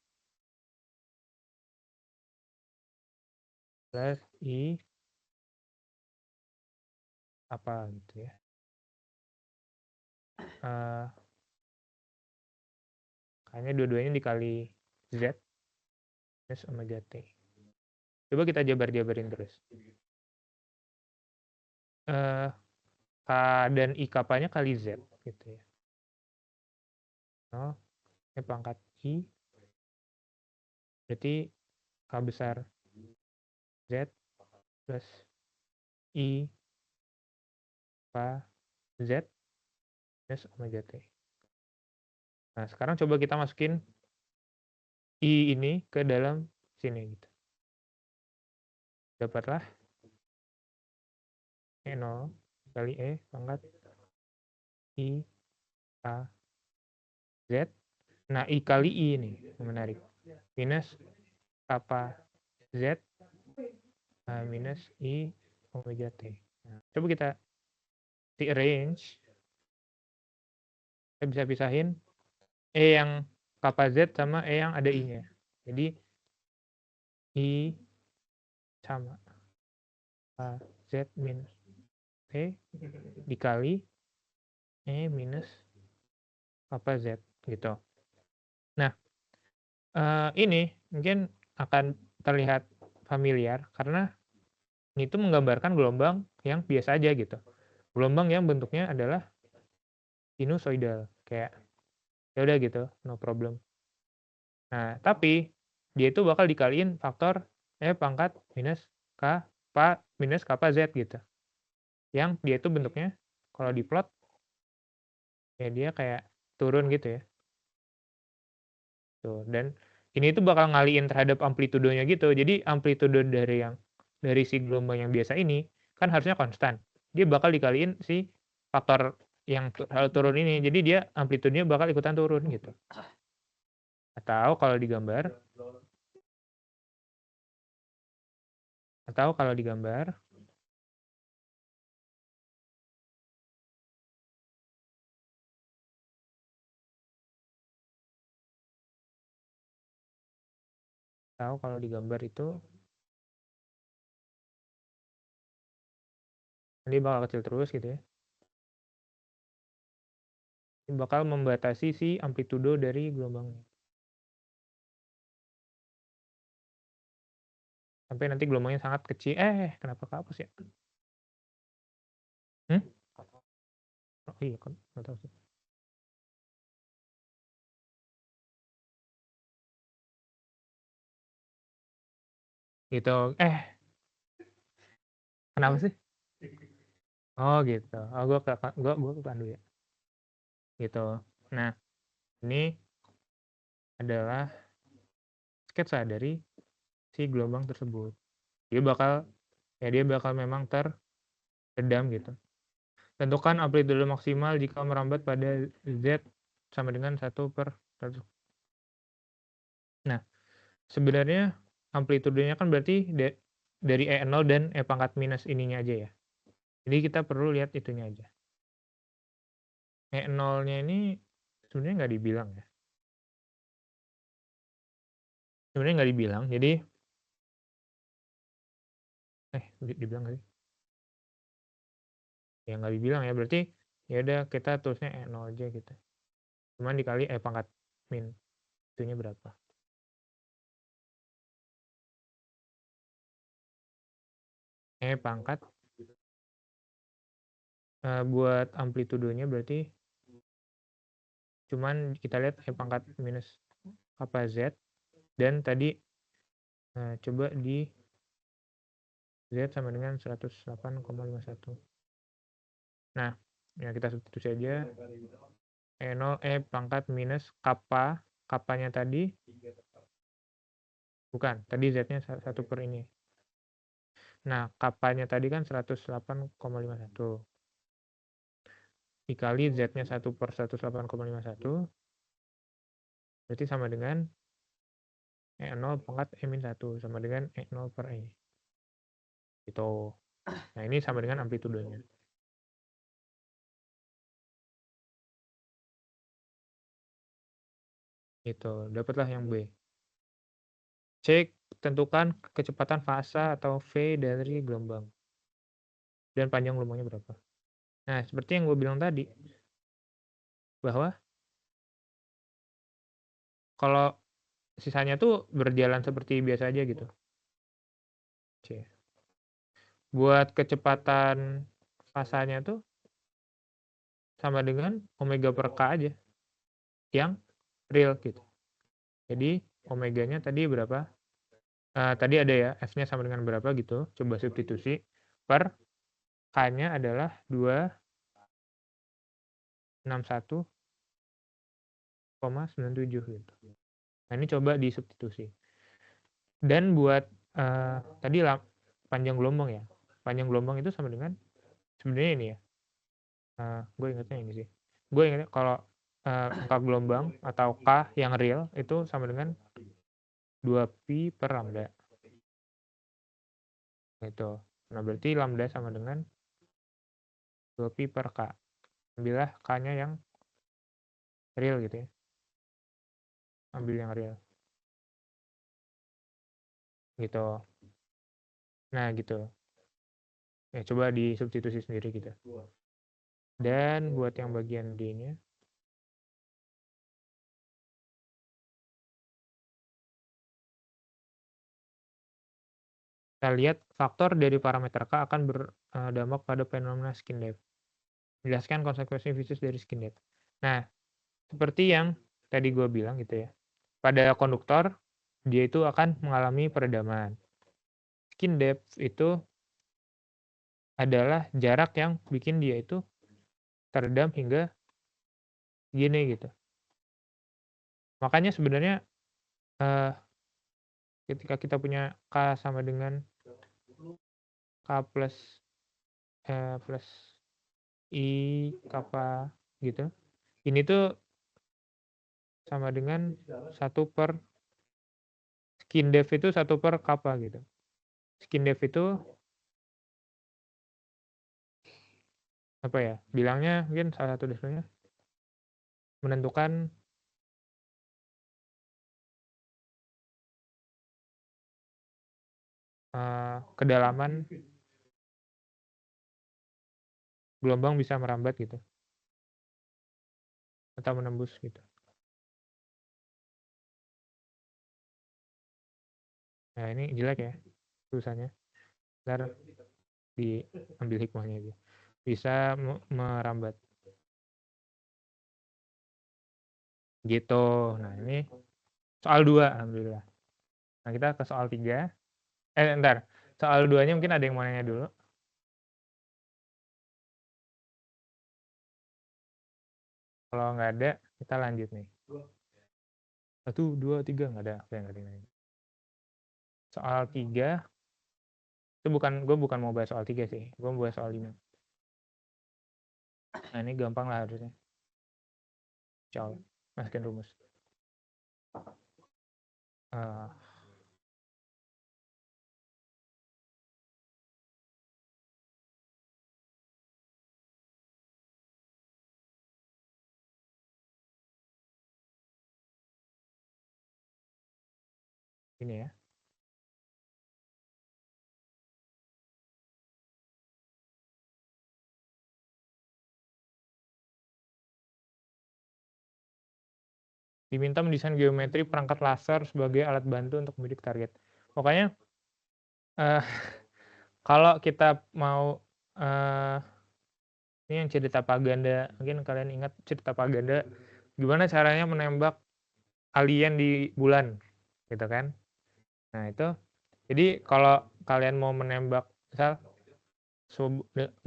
Speaker 1: Plus I apa gitu ya. Kayaknya dua-duanya dikali Z plus omega T. Coba kita jabarin terus. K dan I kappanya kali Z gitu ya. Oh, ini pangkat I. Berarti K besar Z plus I K Z plus omega T. Nah, sekarang coba kita masukin I ini ke dalam sini gitu. Dapatlah E0 kali E pangkat I K Z. Nah, I kali I ini menarik. Minus kappa Z minus I omega T. Nah, coba kita rearrange. Kita bisa pisahin E yang kappa Z sama E yang ada I-nya. Jadi I sama Z minus T dikali E minus kappa Z gitu. Nah, ini mungkin akan terlihat familiar karena ini tuh menggambarkan gelombang yang biasa aja gitu. Gelombang yang bentuknya adalah sinusoidal, kayak ya udah gitu, no problem. Nah, tapi dia itu bakal dikaliin faktor E pangkat minus kappa minus kappa Z gitu. Yang dia itu bentuknya kalau diplot ya dia kayak turun gitu ya. Tuh, dan ini tuh bakal ngaliin terhadap amplitudenya gitu. Jadi amplitudo dari si gelombang yang biasa ini kan harusnya konstan. Dia bakal dikaliin si faktor yang turun ini. Jadi dia amplitudenya bakal ikutan turun gitu. Atau kalau digambar itu nanti bakal kecil terus gitu ya. Ini bakal membatasi si amplitudo dari gelombangnya. Sampai nanti gelombangnya sangat kecil. Kenapa kehapus ya? Oh iya kan, nggak tahu sih. Gitu. Kenapa sih? Oh gitu. Oh gue ke Pandu ya. Gitu. Nah, ini adalah sketsa dari si gelombang tersebut. Dia bakal memang teredam gitu. Tentukan amplitudo maksimal jika merambat pada Z sama dengan 1/100. Nah, sebenarnya amplitudenya kan berarti dari E0 dan E pangkat minus ininya aja ya. Jadi kita perlu lihat itunya aja. E0-nya ini sebenarnya nggak dibilang ya. Sebenarnya nggak dibilang, jadi dibilang nggak sih? Ya nggak dibilang ya, berarti ya udah kita tulisnya E0 aja gitu. Cuman dikali pangkat min, itunya berapa. Pangkat buat amplitudenya berarti cuman kita lihat pangkat minus kappa Z, dan tadi coba di Z sama dengan 108,51. Nah, ya kita substitusi aja. E0 pangkat minus kapanya tadi, bukan, tadi Z-nya 1 per ini. Nah, kapanya tadi kan 108,51. Dikali Z-nya 1 per 108,51, berarti sama dengan E0 pangkat E-1, sama dengan E0 per E. Gitu. Nah, ini sama dengan amplitudenya. Itu, dapatlah yang B. C, tentukan kecepatan fasa atau V dari gelombang. Dan panjang gelombangnya berapa. Nah, seperti yang gue bilang tadi, bahwa kalau sisanya tuh berjalan seperti biasa aja gitu. C. Buat kecepatan fasanya tuh sama dengan omega per K aja. Yang real gitu. Jadi, omeganya tadi berapa? Tadi ada ya, F-nya sama dengan berapa gitu. Coba substitusi. Per K-nya adalah 261,97 gitu. Nah, ini coba disubstitusi. Dan buat tadi panjang gelombang ya. Panjang gelombang itu sama dengan sebenarnya ini ya. Gue ingatnya ini sih. Gue ingatnya kalau angka gelombang atau K yang real itu sama dengan 2pi per lambda. Gitu. Nah, berarti lambda sama dengan 2pi per K. Ambillah K-nya yang real gitu ya. Ambil yang real. Gitu. Nah, gitu. Ya, coba disubstitusi sendiri gitu. Dan buat yang bagian D-nya, kita lihat faktor dari parameter K akan berdampak pada fenomena skin depth. Jelaskan konsekuensi fisik dari skin depth. Nah, seperti yang tadi gue bilang gitu ya. Pada konduktor, dia itu akan mengalami peredaman. Skin depth itu adalah jarak yang bikin dia itu teredam hingga gini gitu. Makanya sebenarnya ketika kita punya K sama dengan K plus I kappa gitu, ini tuh sama dengan 1 per skin depth itu 1 per kappa gitu. Skin depth itu apa ya? Bilangnya mungkin salah satu definisinya menentukan kedalaman gelombang bisa merambat gitu atau menembus gitu. Nah, ini jelek ya tulisannya. Ntar diambil hikmahnya aja. Bisa merambat. Gitu. Nah, ini soal 2 alhamdulillah. Nah, kita ke soal 3. Ntar. Soal 2-nya mungkin ada yang mau nanya dulu. Kalau nggak ada, kita lanjut nih. 1, 2, 3 nggak ada. Oke, nggak ada yang nanya. Soal 3 itu gue bukan mau bahas soal 3 sih. Gue mau bahas soal 5. Nah, ini gampang lah harusnya. Insya Allah. Masukin rumus. Ini ya. Diminta mendesain geometri perangkat laser sebagai alat bantu untuk membidik target. Pokoknya kalau kita mau ini yang cerita Paganda, mungkin kalian ingat cerita Paganda, gimana caranya menembak alien di bulan, gitu kan? Nah itu, jadi kalau kalian mau menembak, misal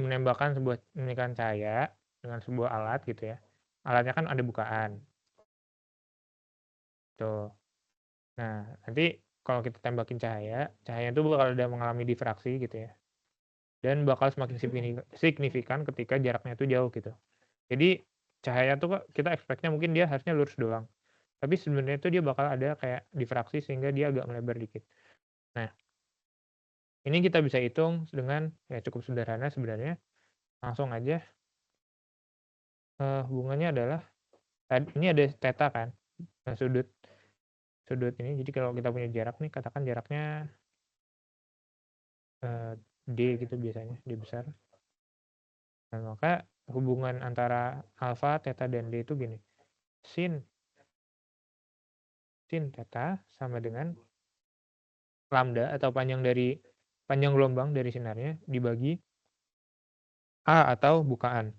Speaker 1: menembakkan sebuah menggunakan cahaya dengan sebuah alat gitu ya, alatnya kan ada bukaan, tuh. Nah nanti kalau kita tembakin cahaya itu bakal ada mengalami difraksi gitu ya, dan bakal semakin signifikan ketika jaraknya itu jauh gitu. Jadi cahaya tuh kita expect-nya mungkin dia harusnya lurus doang, tapi sebenarnya itu dia bakal ada kayak difraksi sehingga dia agak melebar dikit. Nah ini kita bisa hitung dengan ya cukup sederhana sebenarnya, langsung aja. Hubungannya adalah ini ada theta kan, nah, sudut ini. Jadi kalau kita punya jarak nih, katakan jaraknya D gitu biasanya, D besar. Nah, maka hubungan antara alfa, theta, dan D itu gini. Sin theta sama dengan lambda atau panjang gelombang dari sinarnya dibagi A atau bukaan.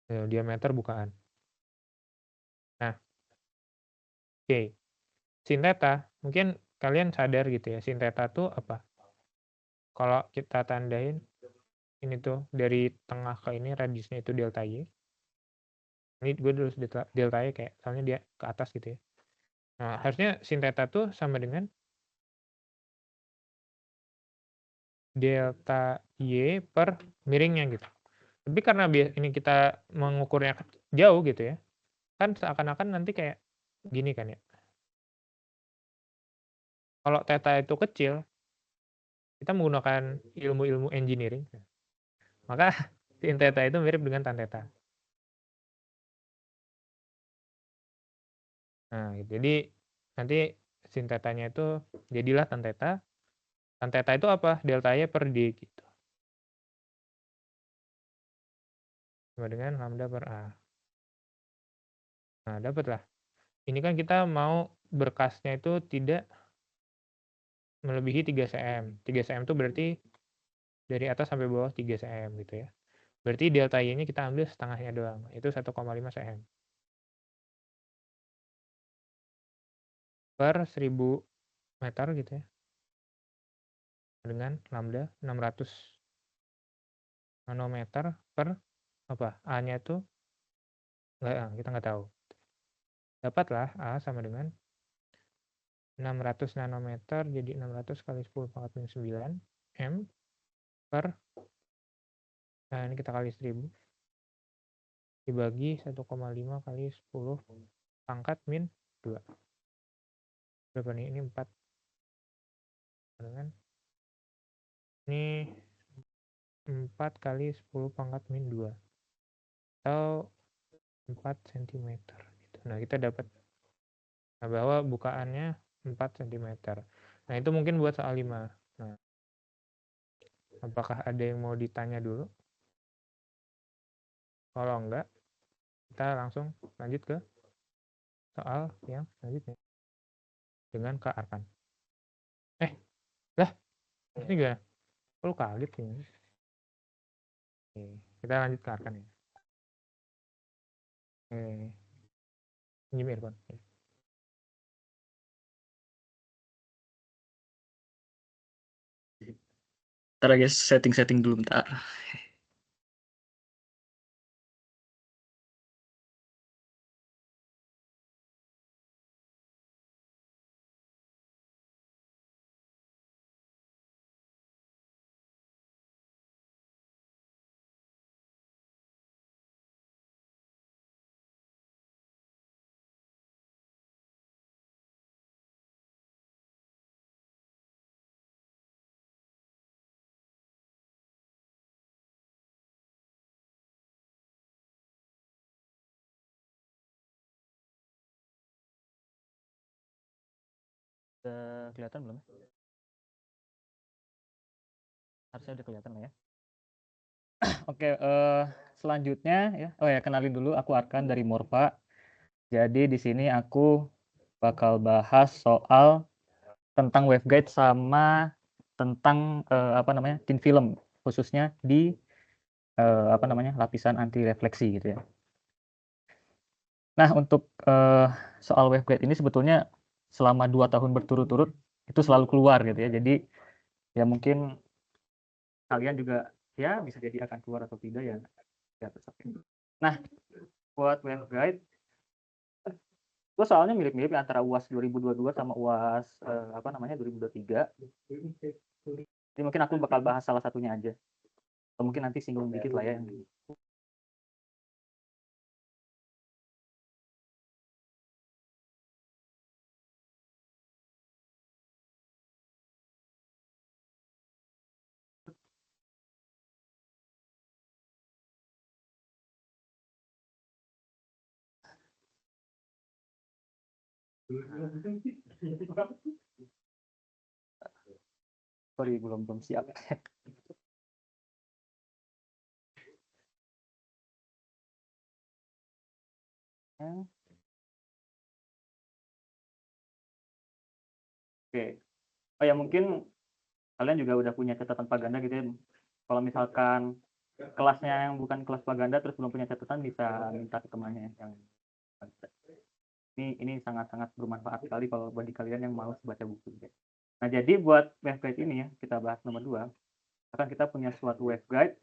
Speaker 1: Diameter bukaan. Nah, oke. Sin theta, mungkin kalian sadar gitu ya, sin theta itu apa? Kalau kita tandain ini tuh dari tengah ke ini radiusnya itu delta Y. Ini gue dulu delta Y kayak soalnya dia ke atas gitu ya. Nah, harusnya sin theta tuh sama dengan delta Y per miringnya gitu. Tapi karena ini kita mengukurnya jauh gitu ya, kan seakan-akan nanti kayak gini kan ya. Kalau theta itu kecil, kita menggunakan ilmu-ilmu engineering, maka sin theta itu mirip dengan tan theta. Nah, jadi nanti sin theta-nya itu jadilah tan theta. Tan theta itu apa? Delta Y per D gitu. Sama dengan lambda per A. Nah, dapatlah. Ini kan kita mau berkasnya itu tidak melebihi 3 cm. 3 cm itu berarti dari atas sampai bawah 3 cm gitu ya. Berarti delta Y-nya kita ambil setengahnya doang. Itu 1,5 cm. Per 1000 meter gitu ya. Dengan lambda 600 nanometer per apa? A-nya itu kita nggak tahu. Dapatlah A sama dengan 600 nanometer, jadi 600 kali 10 pangkat minus 9 M per, nah ini kita kali 1000 dibagi 1,5 kali 10 pangkat min 2. Berapa nih? Ini 4. Dengan ini 4 kali 10 pangkat min 2 atau 4 cm gitu. Nah, kita dapat bahwa bukaannya 4 cm. Nah, itu mungkin buat soal 5. Nah, apakah ada yang mau ditanya dulu? Kalau enggak, kita langsung lanjut ke soal yang selanjutnya dengan Kak Arkan. Lah, ini gak? Lu kaget ya? Oke, kita lanjut ke Arkan ya. Oke, pinjam earphone.
Speaker 2: Ntar guys, setting-setting dulu bentar.
Speaker 3: Udah kelihatan belum? Harusnya udah kelihatan lah ya. Oke, selanjutnya ya. Oh ya, kenalin dulu aku Arkan dari Morpha. Jadi di sini aku bakal bahas soal tentang waveguide sama tentang thin film, khususnya di lapisan anti refleksi gitu ya. Nah, untuk soal waveguide ini sebetulnya selama 2 tahun berturut-turut itu selalu keluar gitu ya. Jadi ya mungkin kalian juga ya bisa jadi akan keluar atau tidak ya. Nah, buat waveguide gue soalnya mirip-mirip antara UAS 2022 sama UAS 2023. Jadi mungkin aku bakal bahas salah satunya aja. Atau mungkin nanti singgung dikit lah ya. Sorry, belum siap. Oke. Oh ya, mungkin kalian juga udah punya catatan Paganda gitu ya. Kalau misalkan kelasnya yang bukan kelas Paganda terus belum punya catatan, bisa minta ke temannya yang ini sangat-sangat bermanfaat sekali kalau bagi kalian yang malas baca buku. Nah, jadi buat waveguide ini ya, kita bahas nomor 2. Akan kita punya suatu waveguide.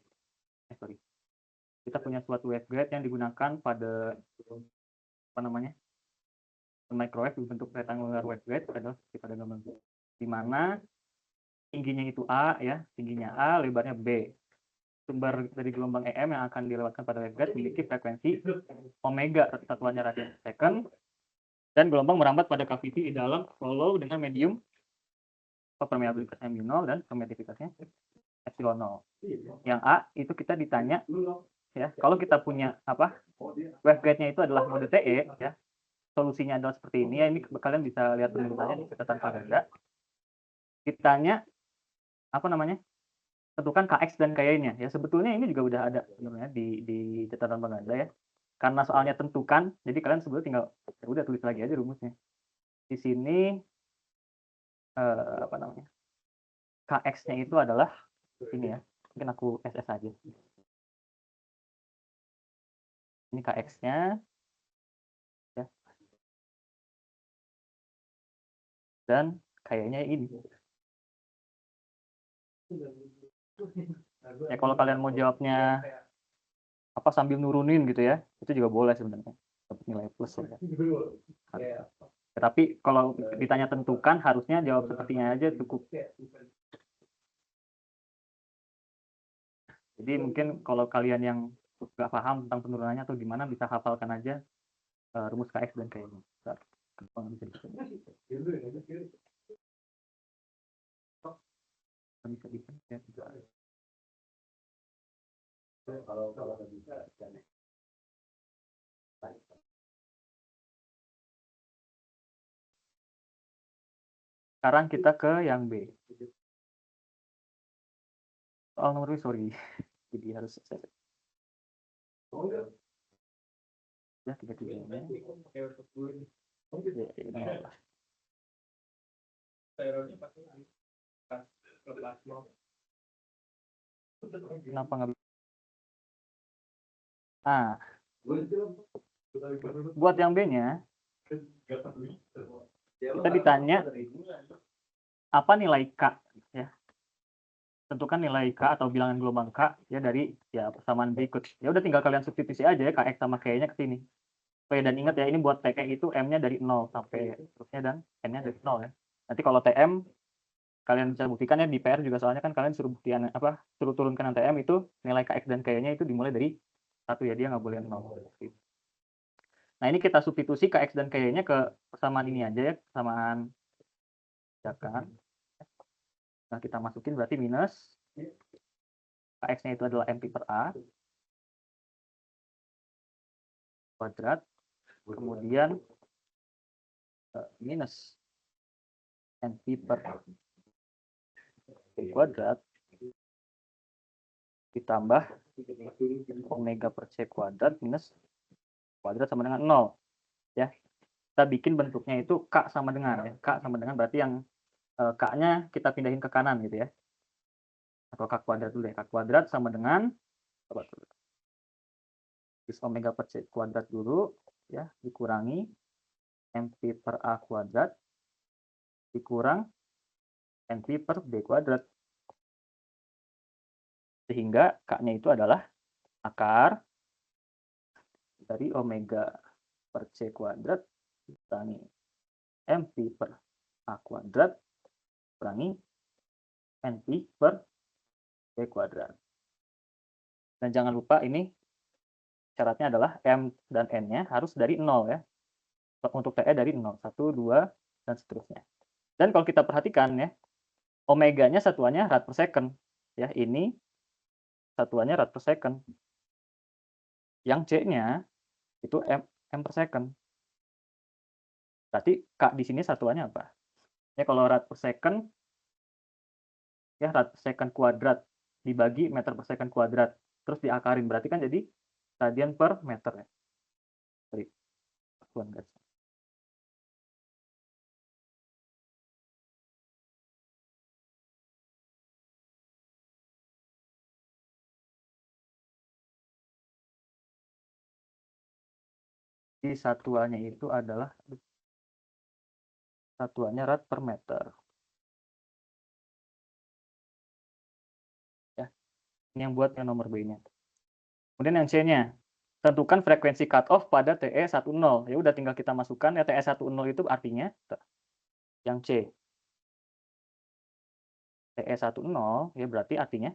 Speaker 3: Kita punya suatu waveguide yang digunakan pada microwave bentuk rectangular waveguide adalah seperti pada gambar di mana tingginya itu A ya, tingginya A, lebarnya B. Sumber dari gelombang EM yang akan dilewatkan pada waveguide memiliki frekuensi omega, satuannya radian per second, dan gelombang merambat pada cavity di dalam hollow dengan medium permeabilitasnya mu0 dan permeabilitasnya epsilon 0. Yang A itu kita ditanya ya, kalau kita punya waveguide-nya itu adalah mode TE ya, solusinya adalah seperti ini ya. Ini kalian bisa lihat penjelasannya di catatan Paganda. Ditanya tentukan KX dan KY-nya ya. Sebetulnya ini juga udah ada sebenarnya di catatan Paganda ya. Karena soalnya tentukan, jadi kalian sebetulnya tinggal ya udah tulis lagi aja rumusnya. Di sini KX-nya itu adalah ini ya. Mungkin aku SS aja. Ini KX-nya ya. Dan kayaknya ini. Ya kalau kalian mau jawabnya sambil nurunin gitu ya, itu juga boleh sebenarnya. Dapat nilai plus ya. Tapi kalau ditanya tentukan, harusnya jawab sepertinya aja cukup. Jadi mungkin kalau kalian yang nggak paham tentang penurunannya atau gimana, bisa hafalkan aja rumus KX dan KY. Sekarang kita ke yang B. Soal nomor 2, sorry. Jadi harus ya 33 ini. Kenapa nggak? Buat yang B-nya, kita ditanya apa nilai K ya. Tentukan nilai K atau bilangan gelombang K ya dari ya persamaan berikut. Ya udah tinggal kalian substitusi aja ya KX sama KY-nya ke sini. Oke, dan ingat ya, ini buat TE itu M-nya dari 0 sampai terusnya dan N-nya dari 0 ya. Nanti kalau TM kalian bisa buktikan ya di PR juga, soalnya kan kalian suruh buktian suruh turunkan TM itu nilai KX dan KY-nya itu dimulai dari 1 ya, dia nggak boleh 0. Nah, ini kita substitusi KX dan KY-nya ke persamaan ini aja ya, persamaan kan. Nah, kita masukin berarti minus KX-nya itu adalah MP per A kuadrat, kemudian minus NP per B kuadrat ditambah omega per C kuadrat minus kuadrat sama dengan 0. Ya, kita bikin bentuknya itu K sama dengan, ya. K sama dengan berarti yang K-nya kita pindahin ke kanan gitu ya. Atau K kuadrat dulu ya. K kuadrat sama dengan omega per C kuadrat dulu ya, dikurangi NP per A kuadrat dikurang NP per B kuadrat. Sehingga K-nya itu adalah akar dari omega per C kuadrat dikurangi NP per A kuadrat kurangi NP per B kuadrat. Dan jangan lupa ini syaratnya adalah M dan N-nya harus dari 0 ya. Untuk TE dari 0, 1, 2, dan seterusnya. Dan kalau kita perhatikan ya, omeganya satuannya rad per second. Ya, ini satuannya rad per second. Yang C-nya itu M per second. Berarti K di sini satuannya apa? Ya, kalau rad per second, ya rad per second kuadrat dibagi meter per second kuadrat. Terus diakarin. Berarti kan jadi radian per meter ya. Sorry. Jadi satuannya itu adalah satuannya rad per meter. Ya. Ini yang buat yang nomor B-nya. Kemudian yang C-nya, tentukan frekuensi cutoff pada TE10. Ya udah tinggal kita masukkan ya, TE10 itu artinya yang C. TE10 ya berarti artinya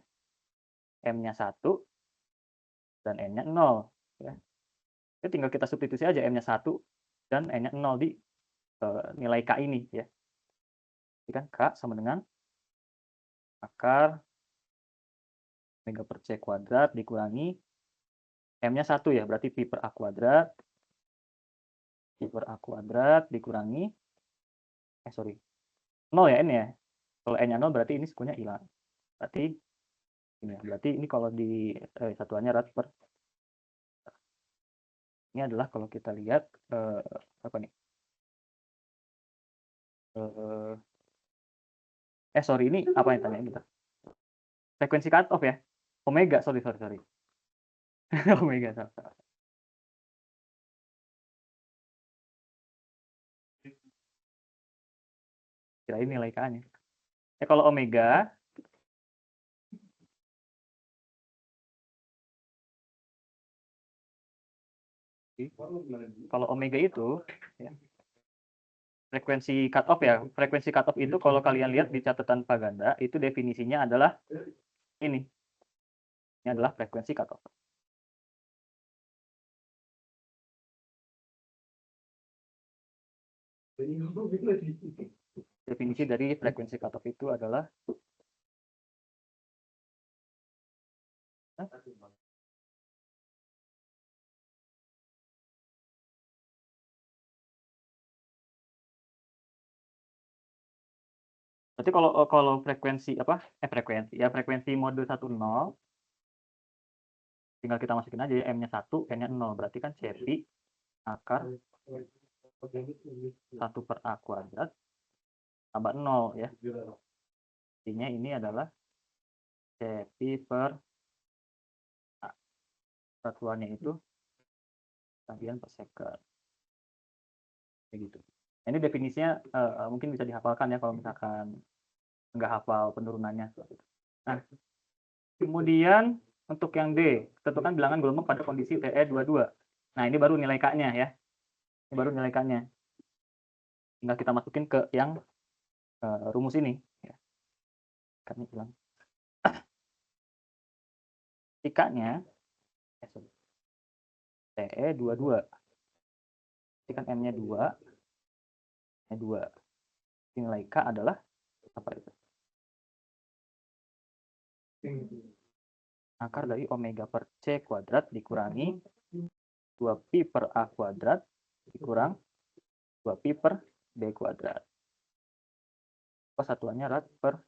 Speaker 3: M-nya 1 dan N-nya 0 ya. Jadi tinggal kita substitusi aja M-nya 1 dan N-nya 0 di nilai K ini ya. Jadi kan K sama dengan akar omega per C kuadrat dikurangi M-nya 1 ya, berarti pi per A kuadrat. Pi per A kuadrat dikurangi 0 ya N ya. Kalau N-nya 0 berarti ini sukunya hilang. Berarti ini ya, berarti ini kalau di satuannya rad per. Ini adalah kalau kita lihat apa nih? Sorry, ini apa yang tanya kita? Frekuensi cutoff ya. Omega, sorry. Omega, salah. Kirain nilai K-nya. Ya kalau omega itu ya, frekuensi cutoff ya. Frekuensi cutoff itu kalau kalian lihat di catatan Pak Ganda itu definisinya adalah ini. Ini adalah frekuensi cutoff. Definisi dari frekuensi cutoff itu adalah berarti kalau frekuensi apa? Frekuensi mode 10 tinggal kita masukin aja ya, M-nya 1, N-nya 0. Berarti kan CP akar 1 per A kuadrat tambah 0 ya. Artinya ini adalah CP per A. Satuannya itu radian per second. Kayak gitu. Ini definisinya mungkin bisa dihafalkan ya kalau misalkan nggak hafal penurunannya. Nah, kemudian untuk yang D, tentukan bilangan gelombang pada kondisi TE22. Nah, ini baru nilai K-nya ya. Ini baru nilai K-nya. Tinggal kita masukin ke yang rumus ini. Ya. K-nya hilang. K-nya TE22. Ini kan M-nya 2. Nya 2. Nilai K adalah apa itu? Akar dari omega per C kuadrat dikurangi 2pi per A kuadrat dikurang 2pi per B kuadrat. satuannya rad per.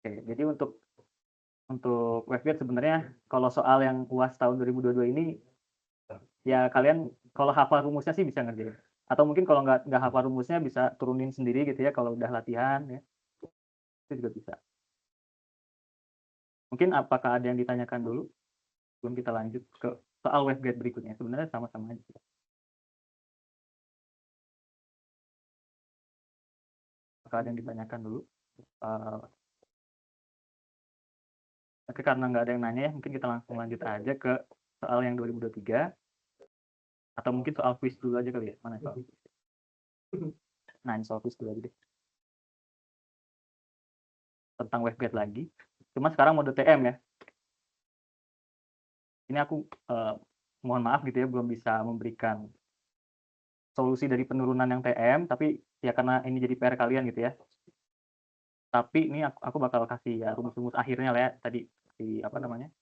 Speaker 3: Oke, jadi untuk waveguide sebenarnya kalau soal yang UAS tahun 2022 ini ya kalian kalau hafal rumusnya sih bisa ngerjain. Atau mungkin kalau nggak hafal rumusnya bisa turunin sendiri gitu ya kalau udah latihan ya. Itu juga bisa. Mungkin apakah ada yang ditanyakan dulu sebelum kita lanjut ke soal waveguide berikutnya? Sebenarnya sama-sama aja. Apakah ada yang ditanyakan dulu? Oke, karena nggak ada yang nanya ya, mungkin kita langsung lanjut aja ke soal yang 2023. Atau mungkin soal quiz dulu aja kali ya. Mana soal quiz? Nah, ini soal quiz dulu aja deh. Tentang waveguide lagi. Cuma sekarang mode TM ya. Ini aku mohon maaf gitu ya, belum bisa memberikan solusi dari penurunan yang TM, tapi ya karena ini jadi PR kalian gitu ya. Tapi ini aku bakal kasih ya rumus-rumus akhirnya lah ya, tadi di apa namanya,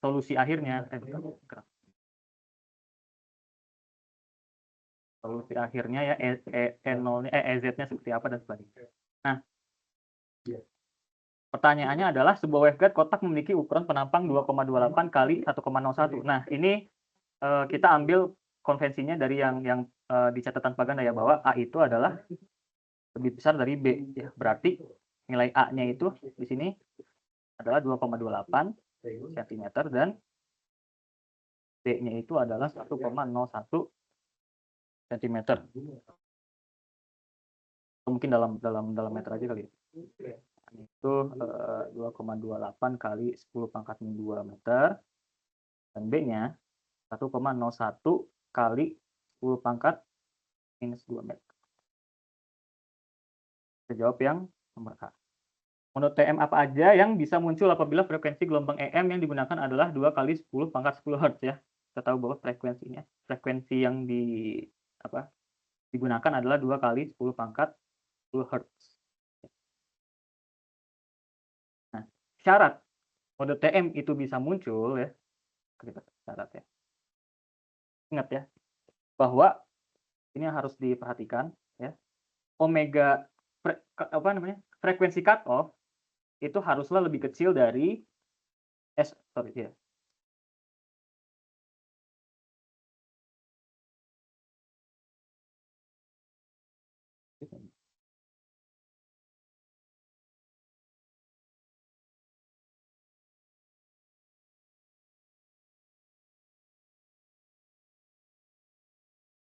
Speaker 3: solusi akhirnya. Solusi akhirnya ya E0-nya, EZ-nya seperti apa dan sebagainya. Nah, pertanyaannya adalah sebuah waveguide kotak memiliki ukuran penampang 2,28 kali 1,01. Nah, ini kita ambil konvensinya dari yang di catatan Paganda ya, bahwa A itu adalah lebih besar dari B ya. Berarti nilai A-nya itu di sini adalah 2,28 cm dan B-nya itu adalah 1,01 cm. Mungkin dalam meter aja kali ya. Itu 2,28 kali 10 pangkat 2 meter dan B-nya 1,01 kali 10 pangkat minus 2 meter. Kita jawab yang nomor A. Menurut TM apa aja yang bisa muncul apabila frekuensi gelombang EM yang digunakan adalah 2 kali 10 pangkat 10 Hz ya. Kita tahu bahwa frekuensi yang digunakan adalah 2 kali 10 pangkat 10 Hz. Nah, syarat mode TM itu bisa muncul ya. Kita syarat ya. Ingat ya, bahwa ini harus diperhatikan ya. Omega frekuensi cutoff itu haruslah lebih kecil dari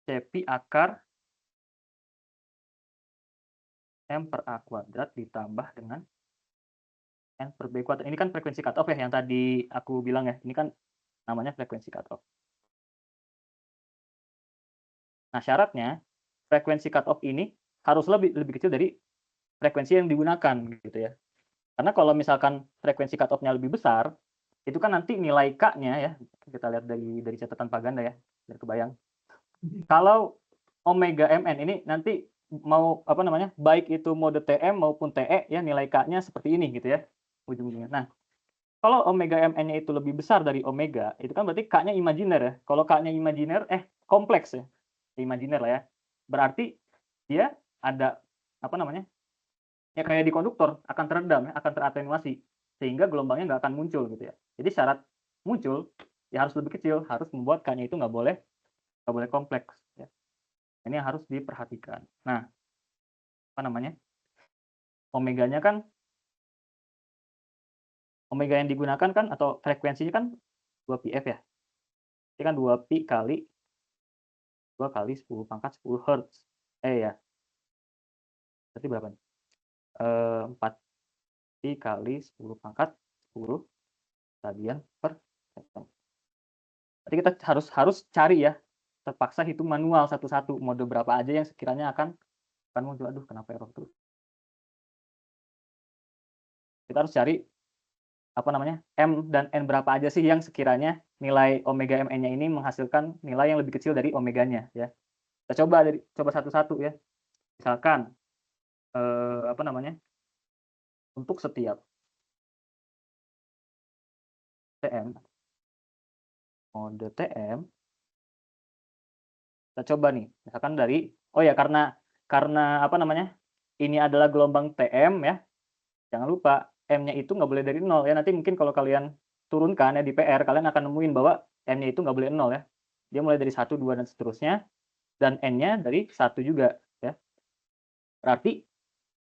Speaker 3: CP akar M per A kuadrat ditambah dengan N per B kuadrat. Ini kan frekuensi cutoff ya, yang tadi aku bilang ya. Ini kan namanya frekuensi cutoff. Nah, syaratnya frekuensi cutoff ini harus lebih kecil dari frekuensi yang digunakan gitu ya. Karena kalau misalkan frekuensi cutoff-nya lebih besar, itu kan nanti nilai K-nya ya, kita lihat dari catatan Paganda ya, biar kebayang. Kalau omega mn ini nanti mau baik itu mode TM maupun TE ya, nilai K-nya seperti ini gitu ya ujung-ujungnya. Nah, kalau omega mn-nya itu lebih besar dari omega, itu kan berarti K-nya imajiner ya. Kalau K-nya imajiner kompleks ya. Imajiner lah ya. Berarti dia ada ya kayak di konduktor akan teredam ya, akan teratenuasi sehingga gelombangnya nggak akan muncul gitu ya. Jadi syarat muncul ya harus lebih kecil, harus membuat K-nya itu nggak boleh kompleks ya. Ini yang harus diperhatikan. Nah, omeganya kan, omega yang digunakan kan atau frekuensinya kan 2πf ya. Ini kan 2pi kali 2 kali 10 pangkat 10 Hz. Ya. Berarti berapa nih? 4pi kali 10 pangkat 10 radian per second. Berarti kita harus cari ya. Terpaksa hitung manual satu-satu mode berapa aja yang sekiranya akan muncul. Aduh, kenapa error terus? Kita harus cari M dan N berapa aja sih yang sekiranya nilai omega mn-nya ini menghasilkan nilai yang lebih kecil dari omeganya ya. Kita coba satu-satu ya. Misalkan untuk setiap TM, mode TM, kita coba nih, misalkan dari Oh ya, karena apa namanya, ini adalah gelombang TM ya, jangan lupa M-nya itu nggak boleh dari 0 ya. Nanti mungkin kalau kalian turunkan ya di PR, kalian akan nemuin bahwa M-nya itu nggak boleh 0 ya. Dia mulai dari 1, 2, dan seterusnya, dan N-nya dari 1 juga ya. Berarti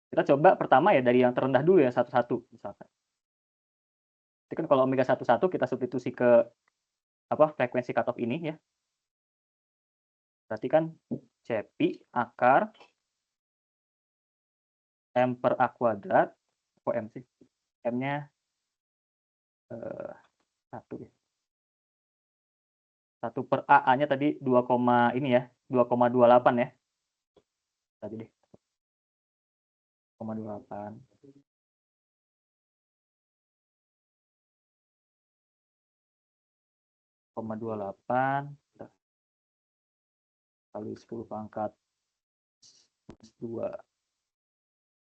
Speaker 3: kita coba pertama ya dari yang terendah dulu ya, 1, 1 misalkan. Jadi kan kalau omega 1, 1 kita substitusi ke frekuensi cutoff ini ya. Berarti kan Cp akar M per A kuadrat, kok M sih? M-nya 1 ya. 1 per A-nya tadi 2, ini ya, 2,28 ya. Tadi deh. 2,28. 0,28 kali 10 pangkat 2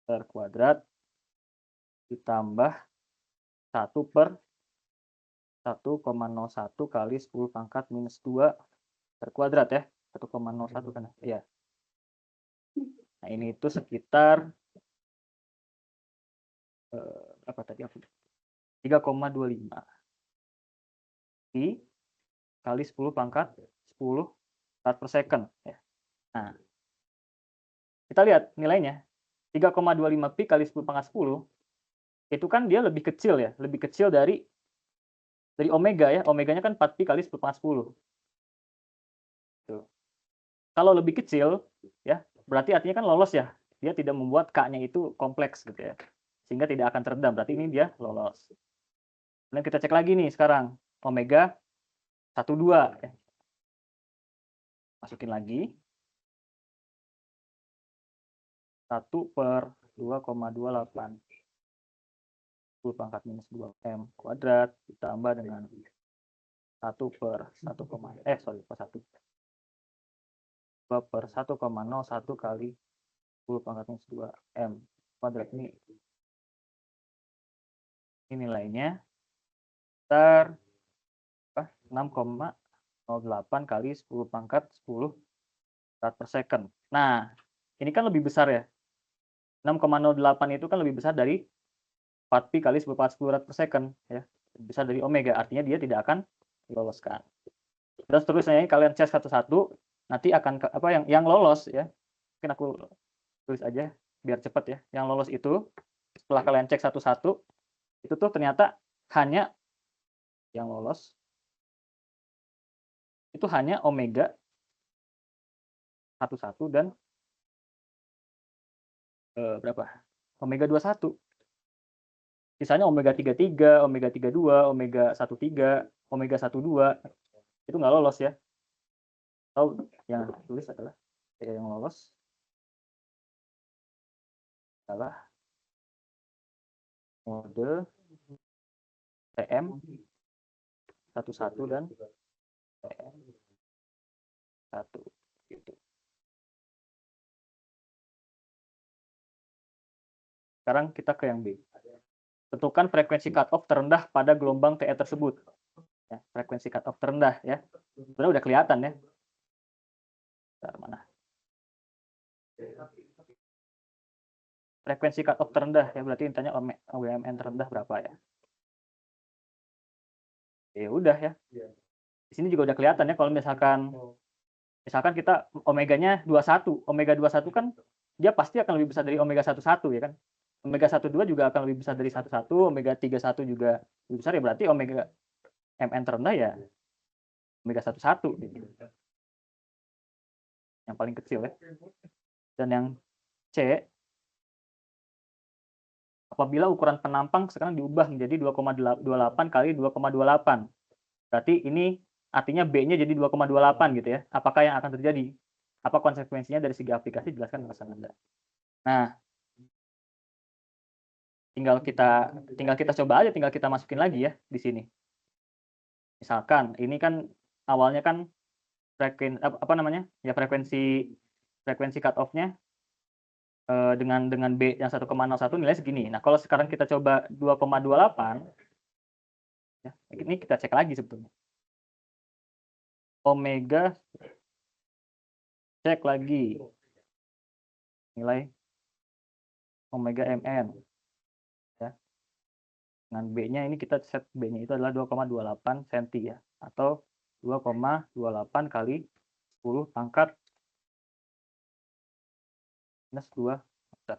Speaker 3: per kuadrat ditambah 1 per 1,01 kali 10 pangkat minus 2 per kuadrat ya. 1,01 kan ya. Nah ini itu sekitar apa tadi aku 3,25 kali 10 pangkat 10 part per second ya. Nah kita lihat nilainya 3,25 pi kali 10 pangkat 10 itu kan dia lebih kecil ya, lebih kecil dari omega ya. Omeganya kan 4 pi kali 10 pangkat 10. Tuh. Kalau lebih kecil ya, berarti artinya kan lolos ya. Dia tidak membuat K-nya itu kompleks gitu ya. Sehingga tidak akan teredam. Berarti ini dia lolos. Kemudian kita cek lagi nih sekarang omega 12 ya. Masukin lagi 1 per 2,28 10 pangkat minus 2 M kuadrat ditambah dengan 1 per 1, per 1 2 per 1,01 kali 10 pangkat minus 2 M kuadrat. Ini nilainya sekitar 6,08 kali 10 pangkat 10 rad per second. Nah, ini kan lebih besar ya. 6,08 itu kan lebih besar dari 4 pi kali 10 pangkat 10 rad per second ya. Lebih besar dari omega, artinya dia tidak akan diloloskan. Dan seterusnya ini kalian cek satu-satu, nanti akan yang lolos ya. Mungkin aku tulis aja biar cepat ya. Yang lolos itu setelah kalian cek satu-satu, itu tuh ternyata hanya yang lolos itu hanya omega 11 dan berapa? Omega 21. Sisanya omega 33, omega 32, omega 13, omega 12 itu nggak lolos ya. Atau yang tulis adalah yang lolos adalah mode TM 11 dan TM 1 gitu. Sekarang kita ke yang B. Tentukan frekuensi cutoff terendah pada gelombang TE tersebut. Ya, frekuensi cutoff terendah ya. Sebenarnya udah kelihatan ya. Bentar, mana? Frekuensi cutoff terendah ya, berarti ditanya WMN terendah berapa ya. Ya udah ya. Di sini juga udah kelihatan ya kalau misalkan kita omeganya 21, omega 21 kan dia pasti akan lebih besar dari omega 11 ya kan. Omega 12 juga akan lebih besar dari 11, omega 31 juga lebih besar ya, berarti omega MN terendah ya omega 11 gitu. Yang paling kecil ya. Dan yang C, apabila ukuran penampang sekarang diubah menjadi 2,28 kali 2,28. Berarti ini artinya B-nya jadi 2,28 gitu ya. Apakah yang akan terjadi? Apa konsekuensinya dari segi aplikasi? Jelaskan alasan Anda. Nah, tinggal kita coba aja, tinggal kita masukin lagi ya di sini. Misalkan ini kan awalnya kan frekuensi cut off-nya dengan B yang 1,01 nilai segini. Nah, kalau sekarang kita coba 2,28 ya, ini kita cek lagi sebetulnya. Omega cek lagi nilai omega mn ya. Dengan B-nya ini kita set B-nya itu adalah 2,28 cm ya, atau 2,28 kali 10 pangkat minus 2 meter.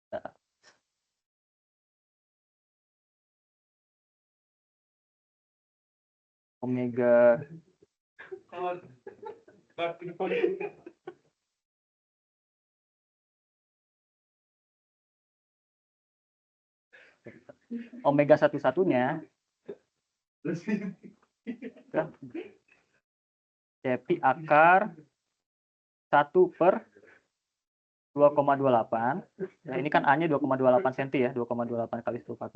Speaker 3: Ya. Omega omega satu-satunya ya, CPI akar 1/2,28. Nah, ini kan A-nya 2,28 cm ya, 2,28 kali 10⁻².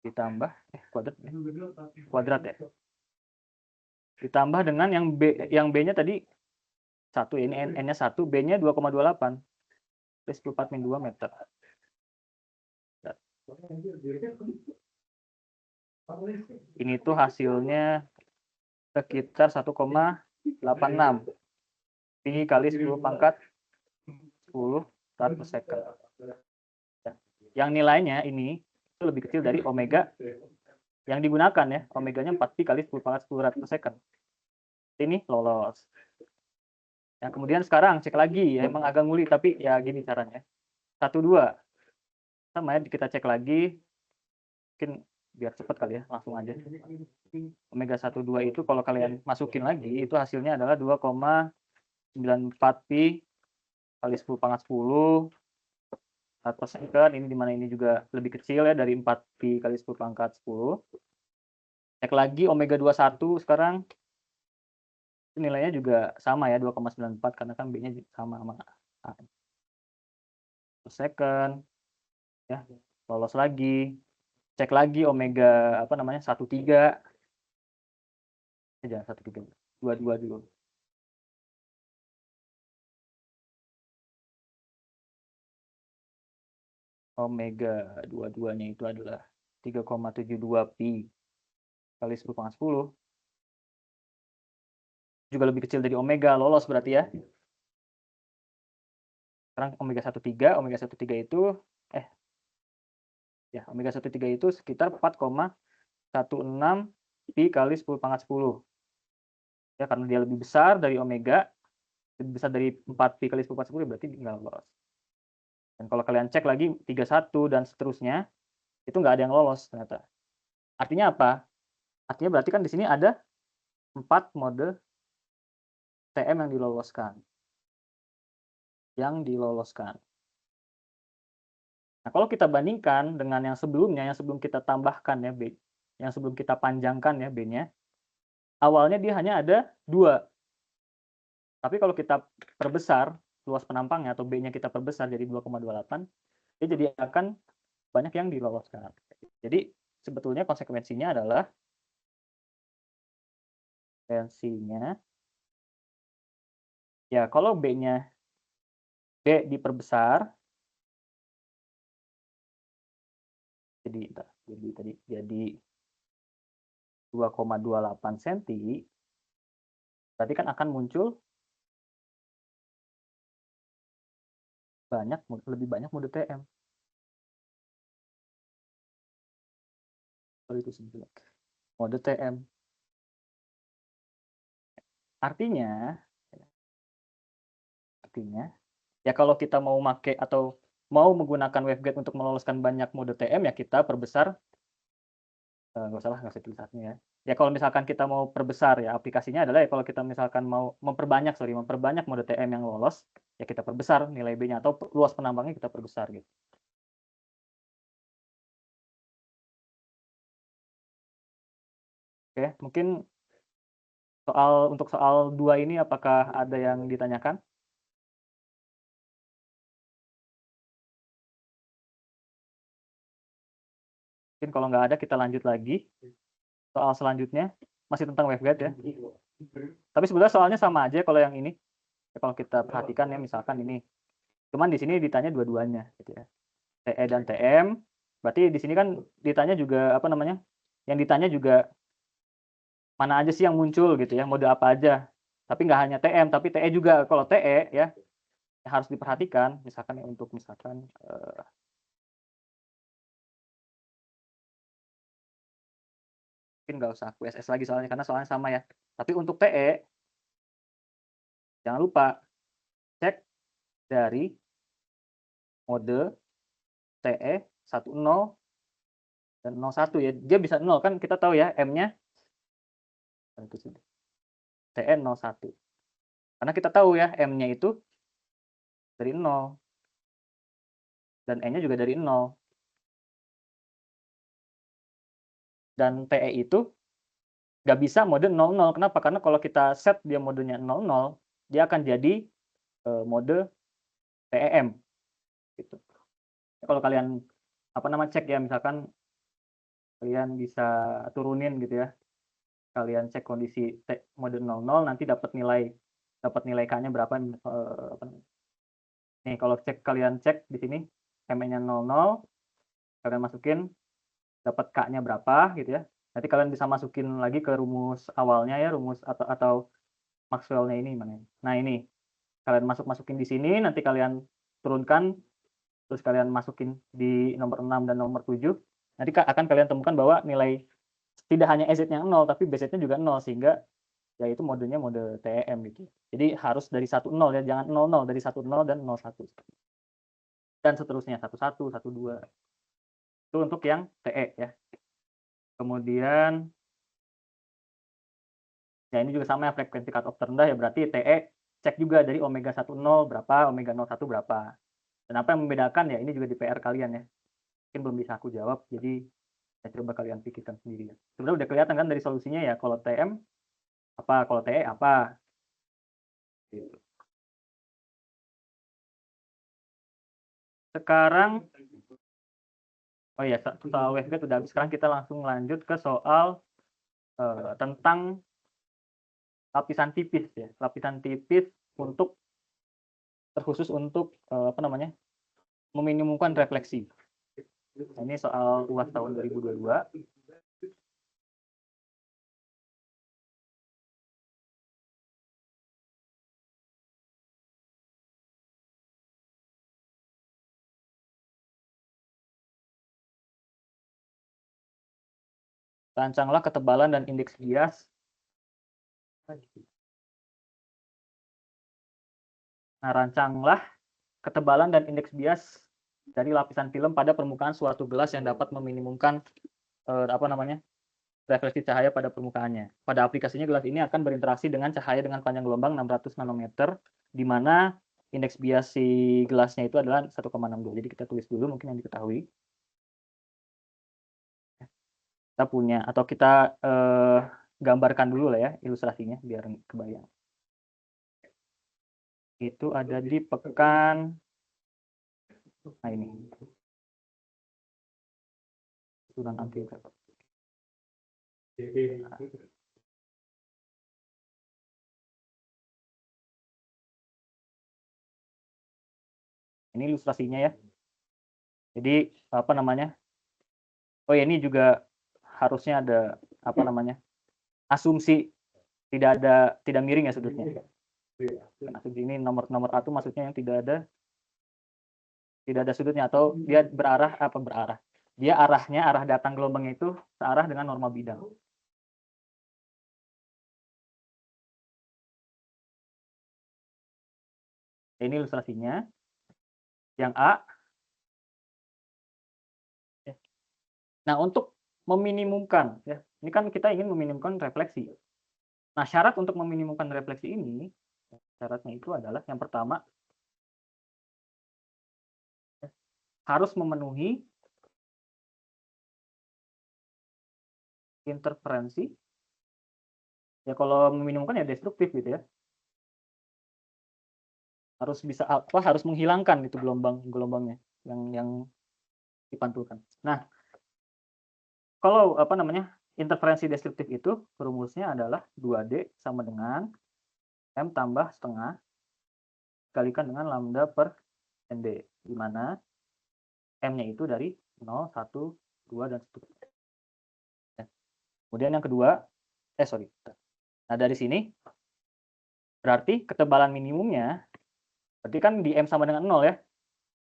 Speaker 3: Ditambah kuadrat ya. Ditambah dengan yang B-nya tadi 1 ya, ini N-nya 1, B-nya 2,28 kali 10⁻² meter. Ini tuh hasilnya sekitar 1,86 pi kali 10⁻10 rad per second. Yang nilainya ini itu lebih kecil dari omega yang digunakan ya, omeganya 4 pi kali 10⁻10 rad per second. Ini lolos. Nah, kemudian sekarang cek lagi ya, emang agak nguli tapi ya gini caranya. 1,2 sama ya, kita cek lagi, mungkin biar cepat kali ya, langsung aja. Omega 1,2 itu kalau kalian masukin lagi itu hasilnya adalah 2,94 pi kali 10⁻10 rad per second. Ini dimana ini juga lebih kecil ya dari 4 pi kali 10⁻10. Cek lagi omega 21 sekarang nilainya juga sama ya, 2,94 karena kan B-nya sama A per second ya. Lolos lagi, cek lagi omega 1,3 jangan 1,3, 2,2 dulu. Omega 22-nya itu adalah 3,72 pi kali 10⁻10. Juga lebih kecil dari omega, lolos berarti ya. Sekarang omega 1,3 itu omega 1,3 itu sekitar 4,16 pi kali 10⁻10. Ya, karena dia lebih besar dari omega, lebih besar dari 4 pi kali 10⁻10 berarti nggak lolos. Dan kalau kalian cek lagi 31 dan seterusnya, itu nggak ada yang lolos ternyata. Artinya apa? Artinya berarti kan di sini ada 4 mode TM yang diloloskan. Nah, kalau kita bandingkan dengan yang sebelumnya, yang sebelum kita tambahkan ya B, yang sebelum kita panjangkan ya B-nya, awalnya dia hanya ada 2. Tapi kalau kita perbesar luas penampangnya atau B-nya kita perbesar jadi 2,28, dia jadi akan banyak yang diloloskan. Jadi sebetulnya konsekuensinya adalah ya kalau B diperbesar jadi 2,28 cm, berarti kan akan muncul lebih banyak mode TM. Kalau itu sebetulnya mode TM. Artinya ya kalau kita mau pakai atau mau menggunakan waveguide untuk meloloskan banyak mode TM ya kita perbesar, nggak usah tulisannya ya. Ya kalau misalkan kita mau perbesar ya aplikasinya adalah ya kalau kita misalkan mau memperbanyak mode TM yang lolos ya kita perbesar nilai B-nya atau luas penampangnya kita perbesar gitu. Oke, mungkin untuk soal 2 ini apakah ada yang ditanyakan? Mungkin kalau nggak ada kita lanjut lagi. Soal selanjutnya masih tentang waveguide ya. Tapi sebenarnya soalnya sama aja kalau yang ini. Ya, kalau kita perhatikan ya misalkan ini. Cuman di sini ditanya dua-duanya gitu ya. TE dan TM. Berarti di sini kan ditanya juga yang ditanya juga mana aja sih yang muncul gitu ya, mode apa aja. Tapi nggak hanya TM, tapi TE juga. Kalau TE ya harus diperhatikan, misalkan ya, untuk misalkan mungkin nggak usah QSS lagi soalnya karena soalnya sama ya. Tapi untuk TE jangan lupa cek dari mode TE 10 dan 01 ya. Dia bisa 0 kan kita tahu ya M-nya TE 01. Karena kita tahu ya M-nya itu dari 0 dan E-nya juga dari 0. Dan TE itu nggak bisa mode 00. Kenapa? Karena kalau kita set dia modenya 00, dia akan jadi mode TEM gitu. Kalau kalian cek ya, misalkan kalian bisa turunin gitu ya. Kalian cek kondisi mode 00 nanti dapat nilai K-nya berapa. Nih kalau kalian cek di sini M-nya 00, kalian masukin dapat K-nya berapa gitu ya. Nanti kalian bisa masukin lagi ke rumus awalnya ya, rumus atau Maxwell-nya ini mana. Nah, ini kalian masukin di sini, nanti kalian turunkan, terus kalian masukin di nomor 6 dan nomor 7. Nanti akan kalian temukan bahwa nilai tidak hanya EZ-nya 0, tapi BZ-nya juga 0, sehingga ya itu modenya mode TEM gitu. Jadi harus dari 10 ya, jangan 00, dari 10 dan 01. Dan seterusnya 11, 12. Itu untuk yang TE ya. Kemudian ya ini juga sama ya, frekuensi cutoff terendah ya, berarti TE cek juga dari omega 10 berapa, omega 01 berapa. Dan apa yang membedakan ya, ini juga di PR kalian ya. Mungkin belum bisa aku jawab, jadi saya coba kalian pikirkan sendiri ya. Sebenarnya udah kelihatan kan dari solusinya ya, kalau TM apa, kalau TE apa. Gitu. Sekarang, oh ya, soal waveguide udah habis. Sekarang kita langsung lanjut ke soal tentang lapisan tipis ya. Lapisan tipis untuk terkhusus untuk meminimumkan refleksi. Nah, ini soal UAS tahun 2022. Rancanglah ketebalan dan indeks bias. Nah, rancanglah ketebalan dan indeks bias dari lapisan film pada permukaan suatu gelas yang dapat meminimumkan refleksi cahaya pada permukaannya. Pada aplikasinya gelas ini akan berinteraksi dengan cahaya dengan panjang gelombang 600 nanometer, di mana indeks bias si gelasnya itu adalah 1,62. Jadi kita tulis dulu mungkin yang diketahui. Kita punya, atau kita gambarkan dulu lah ya ilustrasinya biar kebayang. Itu ada di pekan, nah ini. Sudah nanti. Ini ilustrasinya ya. Jadi oh ya, ini juga harusnya ada asumsi tidak miring ya sudutnya. Asumsi ini nomor A itu maksudnya yang tidak ada sudutnya, atau dia berarah. Dia arah datang gelombangnya itu searah dengan norma bidang. Ini ilustrasinya. Yang A. Nah, untuk meminimumkan ya, ini kan kita ingin meminimumkan refleksi. Nah, syarat untuk meminimumkan refleksi ini, syaratnya itu adalah yang pertama harus memenuhi interferensi. Ya kalau meminimumkan ya destruktif gitu ya. Harus bisa harus menghilangkan itu gelombangnya yang dipantulkan. Nah, kalau interferensi destruktif itu rumusnya adalah 2D sama dengan M tambah setengah dikalikan dengan lambda per ND, di mana M-nya itu dari 0, 1, 2, dan seterusnya. Kemudian yang kedua, Nah, dari sini Berarti ketebalan minimumnya, berarti kan di M sama dengan 0 ya.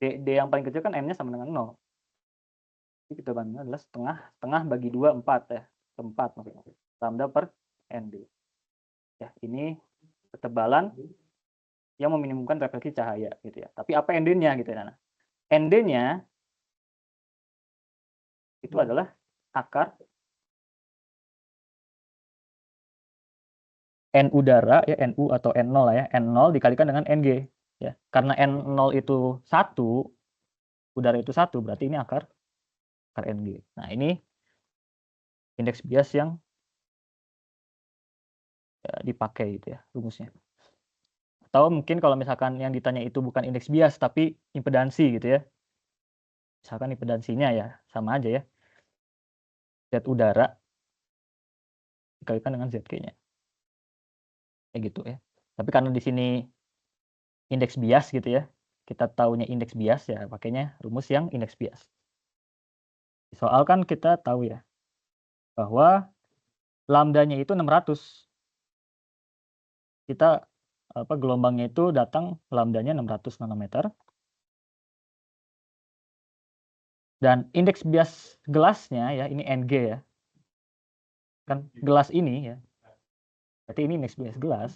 Speaker 3: D yang paling kecil kan M-nya sama dengan 0. Jadi ketebalannya adalah setengah bagi 2, 4 ya. 4 maksudnya. Lambda per ND. Ya, ini ketebalan yang meminimumkan refleksi cahaya gitu ya. Tapi apa ND-nya gitu ya. Nah, ND-nya itu adalah akar N udara ya, NU atau N0 lah ya, N0 dikalikan dengan NG ya. Karena N0 itu 1, udara itu 1, berarti ini akar NG. Nah, ini indeks bias yang ya, dipakai gitu ya rumusnya. Atau mungkin kalau misalkan yang ditanya itu bukan indeks bias tapi impedansi gitu ya. Misalkan impedansinya ya sama aja ya. Z udara dikalikan dengan ZK-nya. Kayak gitu ya. Tapi karena di sini indeks bias gitu ya. Kita taunya indeks bias ya pakainya rumus yang indeks bias. Soal kan kita tahu ya bahwa lambdanya itu 600. Kita gelombangnya itu datang lambdanya 600 nanometer. Dan indeks bias gelasnya ya ini NG ya. Kan gelas ini ya. Berarti ini indeks bias gelas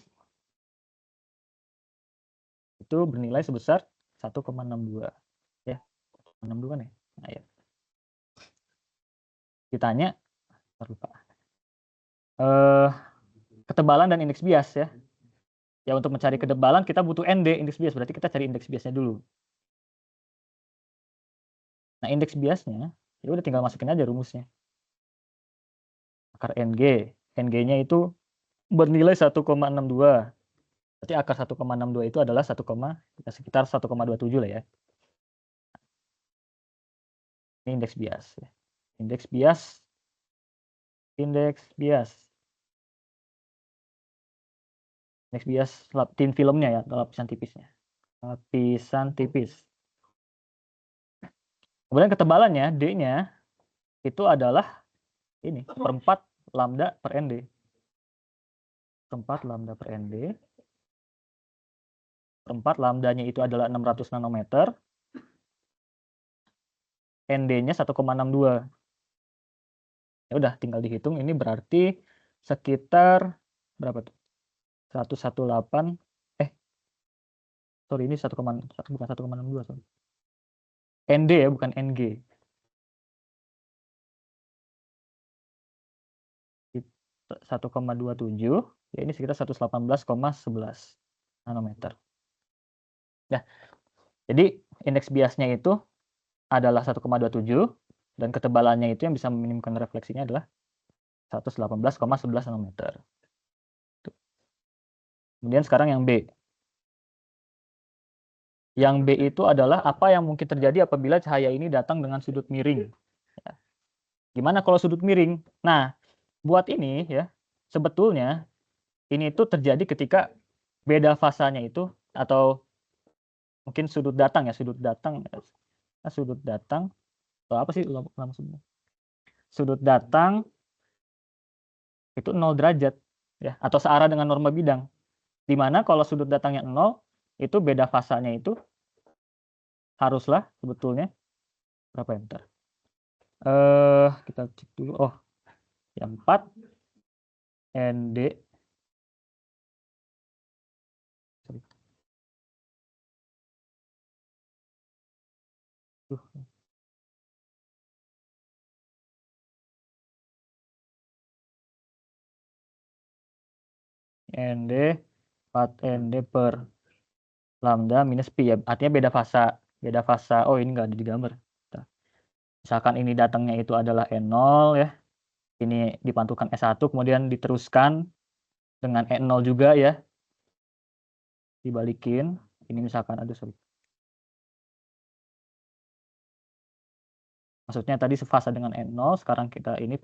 Speaker 3: itu bernilai sebesar 1,62 ya. 62 kan ya? Nah, ya. Ditanya lupa. Ketebalan dan indeks bias ya. Ya untuk mencari ketebalan kita butuh ND indeks bias, berarti kita cari indeks biasnya dulu. Nah, indeks biasnya ya udah tinggal masukin aja rumusnya. Akar NG, NG-nya itu bernilai 1,62. Berarti akar 1,62 itu adalah sekitar 1,27 lah ya. Ini indeks bias ya. Indeks bias indeks bias thin filmnya ya, lapisan tipisnya. Lapisan tipis. Kemudian ketebalannya D-nya itu adalah ini seperempat lambda per ND. Seperempat lambda per ND. Seperempat lambdanya itu adalah 600 nanometer. ND-nya 1,62. Ya udah tinggal dihitung, ini berarti sekitar berapa tuh? 118 sorry ini 1, bukan 1,62 sorry. ND ya bukan NG. 1,27 ya ini sekitar 118,11 nanometer. Ya. Jadi indeks biasnya itu adalah 1,27 dan ketebalannya itu yang bisa meminimumkan refleksinya adalah 118,11 nanometer. Kemudian sekarang yang B. Yang B itu adalah apa yang mungkin terjadi apabila cahaya ini datang dengan sudut miring. Ya. Gimana kalau sudut miring? Nah, buat ini ya, sebetulnya ini itu terjadi ketika beda fasanya itu atau mungkin sudut datang ya, sudut datang atau apa sih langsung sudut datang itu 0 derajat ya atau searah dengan norma bidang. Di mana kalau sudut datangnya 0 itu beda fasanya itu haruslah sebetulnya berapa ya bentar. Kita cek dulu. Oh, yang 4 ND ND 4 ND per lambda minus pi ya, artinya beda fasa. Oh, ini enggak ada di gambar. Misalkan ini datangnya itu adalah N0 ya. Ini dipantulkan S1 kemudian diteruskan dengan E0 juga ya. Dibalikin. Ini misalkan sorry. Maksudnya tadi sefasa dengan E0, sekarang kita ini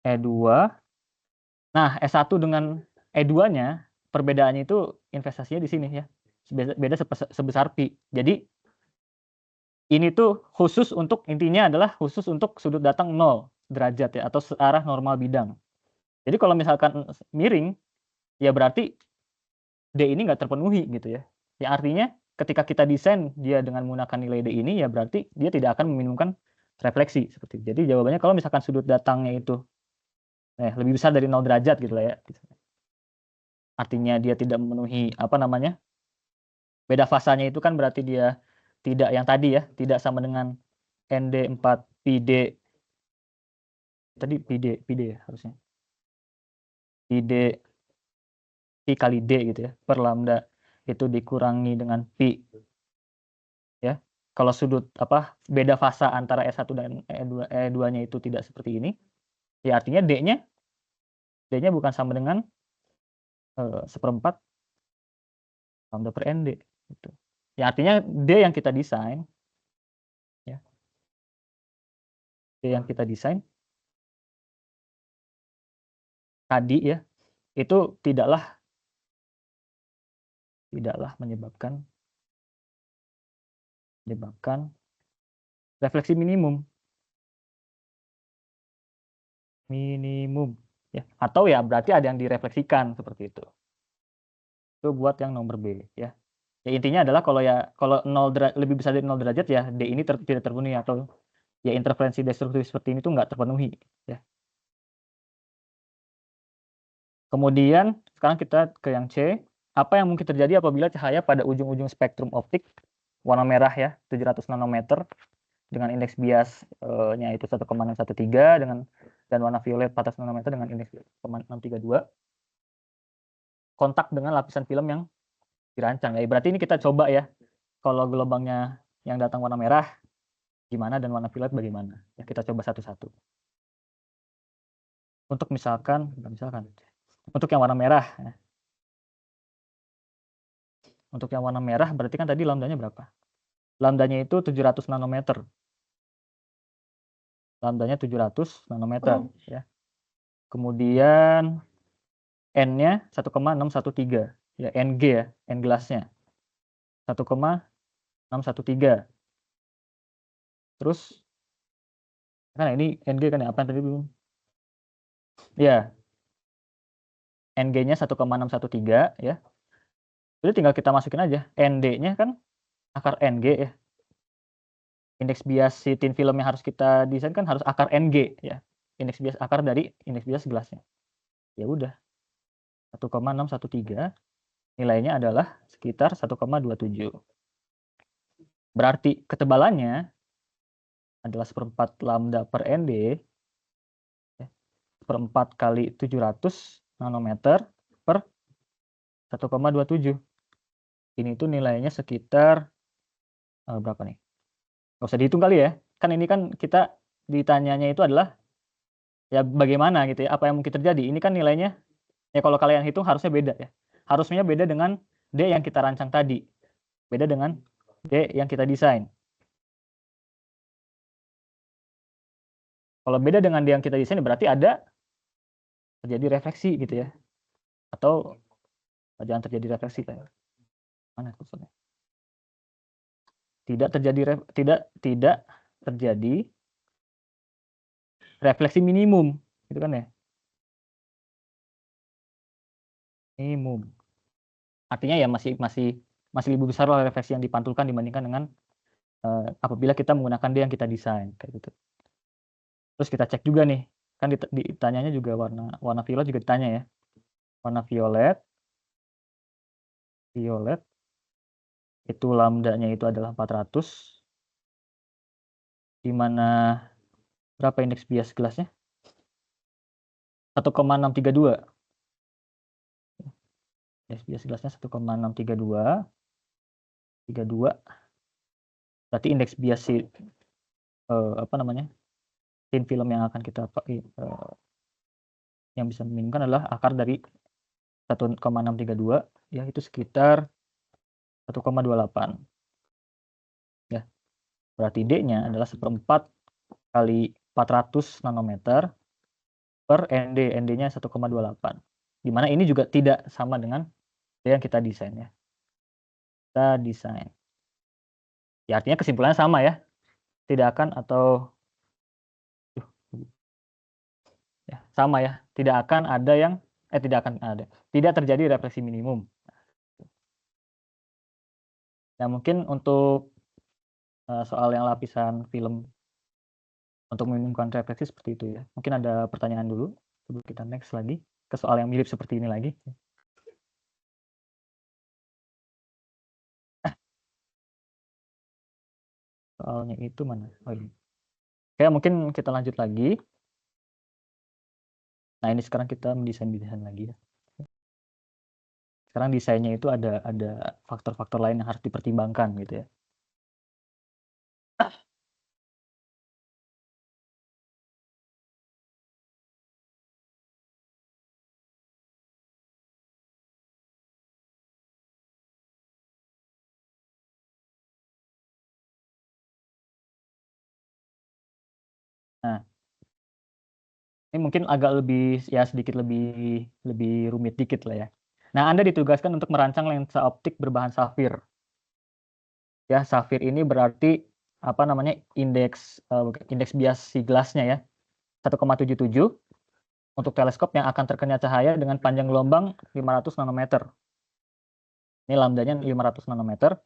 Speaker 3: E2. Nah, S1 dengan E2-nya perbedaannya itu investasinya di sini ya. Beda sebesar pi. Jadi ini tuh khusus untuk intinya adalah khusus untuk sudut datang 0 derajat ya atau searah normal bidang. Jadi kalau misalkan miring ya berarti D ini nggak terpenuhi gitu ya. Ya artinya ketika kita desain dia dengan menggunakan nilai D ini, ya berarti dia tidak akan meminimumkan refleksi seperti itu. Jadi jawabannya kalau misalkan sudut datangnya itu lebih besar dari 0 derajat gitu lah ya. Artinya dia tidak memenuhi apa namanya? Beda fasanya itu kan berarti dia tidak yang tadi ya, tidak sama dengan ND 4 PD. Tadi PD ya harusnya. PD Pi kali D gitu ya, per lambda itu dikurangi dengan Pi. Ya. Kalau sudut beda fasa antara E1 dan E2-nya itu tidak seperti ini, ya artinya D-nya bukan sama dengan 1/4 lambda per ND gitu. Ya artinya D yang kita desain ya. D yang kita desain tadi ya, itu tidaklah menyebabkan refleksi minimum ya, atau ya berarti ada yang direfleksikan seperti itu. Itu buat yang nomor B ya. Ya intinya adalah kalau 0 lebih besar dari 0 derajat ya D ini tidak terpenuhi, atau ya interferensi destruktif seperti ini tuh nggak terpenuhi ya. Kemudian sekarang kita ke yang C. Apa yang mungkin terjadi apabila cahaya pada ujung-ujung spektrum optik warna merah ya 700 nanometer dengan indeks biasnya itu 1,613 dan warna violet 400 nanometer dengan indeks 632 kontak dengan lapisan film yang dirancang ya. Berarti ini kita coba ya, kalau gelombangnya yang datang warna merah gimana dan warna violet bagaimana ya, kita coba satu-satu. Untuk untuk yang warna merah ya. Untuk yang warna merah berarti kan tadi lambdanya berapa? Lambdanya itu 700 nanometer. Lambdanya 700 nanometer ya. Kemudian N-nya 1,613 ya, NG ya, N gelasnya 1,613. Terus kan ini NG kan ya, apa yang tadi belum? Ya. NG-nya 1,613 ya. Jadi tinggal kita masukin aja. ND-nya kan akar NG ya. Indeks bias si thin film yang harus kita desain kan harus akar NG ya. Indeks bias akar dari indeks bias gelasnya. Ya udah. 1,613 nilainya adalah sekitar 1,27. Berarti ketebalannya adalah 1/4 lambda per ND ya, 1/4 kali 700 nanometer per 1,27. Ini tuh nilainya sekitar berapa nih? Nggak usah dihitung kali ya. Kan ini kan kita ditanyanya itu adalah ya bagaimana gitu ya, apa yang mungkin terjadi. Ini kan nilainya ya kalau kalian hitung harusnya beda ya. Harusnya beda dengan D yang kita rancang tadi. Beda dengan D yang kita desain. Kalau beda dengan D yang kita desain berarti ada terjadi refleksi gitu ya. Atau jangan terjadi refleksi kayak mana maksudnya? Tidak terjadi refleksi minimum gitu kan ya. Minimum. Artinya ya masih lebih besar lah refleksi yang dipantulkan dibandingkan dengan apabila kita menggunakan D yang kita desain kayak gitu. Terus kita cek juga nih, kan ditanyanya juga warna violet juga ditanya ya. Warna violet itu lambdanya itu adalah 400, di mana berapa indeks bias gelasnya? 1,632. Indeks bias gelasnya 1,632. 32. Berarti indeks bias si thin film yang akan kita pakai yang bisa meminimumkan adalah akar dari 1,632 ya, itu sekitar 1,28 ya. Berarti D-nya adalah 1/4 kali 400 nanometer per ND-nya 1,28, di mana ini juga tidak sama dengan D yang kita desain ya. Kita desain ya, artinya kesimpulannya sama ya, tidak akan atau ya sama ya, tidak akan ada yang tidak akan ada. Tidak terjadi refleksi minimum. Nah, mungkin untuk soal yang lapisan film untuk meminimumkan refleksi seperti itu ya. Mungkin ada pertanyaan dulu sebelum kita next lagi ke soal yang mirip seperti ini lagi. Soalnya itu mana? Oh ini. Oke, mungkin kita lanjut lagi. Nah, ini sekarang kita mendesain lagi ya. Sekarang desainnya itu ada faktor-faktor lain yang harus dipertimbangkan gitu ya. Nah, ini mungkin agak lebih ya sedikit lebih rumit dikit lah ya. Nah, Anda ditugaskan untuk merancang lensa optik berbahan safir. Ya, safir ini berarti apa namanya? Indeks bias si gelasnya ya. 1,77 untuk teleskop yang akan terkena cahaya dengan panjang gelombang 500 nanometer. Ini lambdanya 500 nanometer.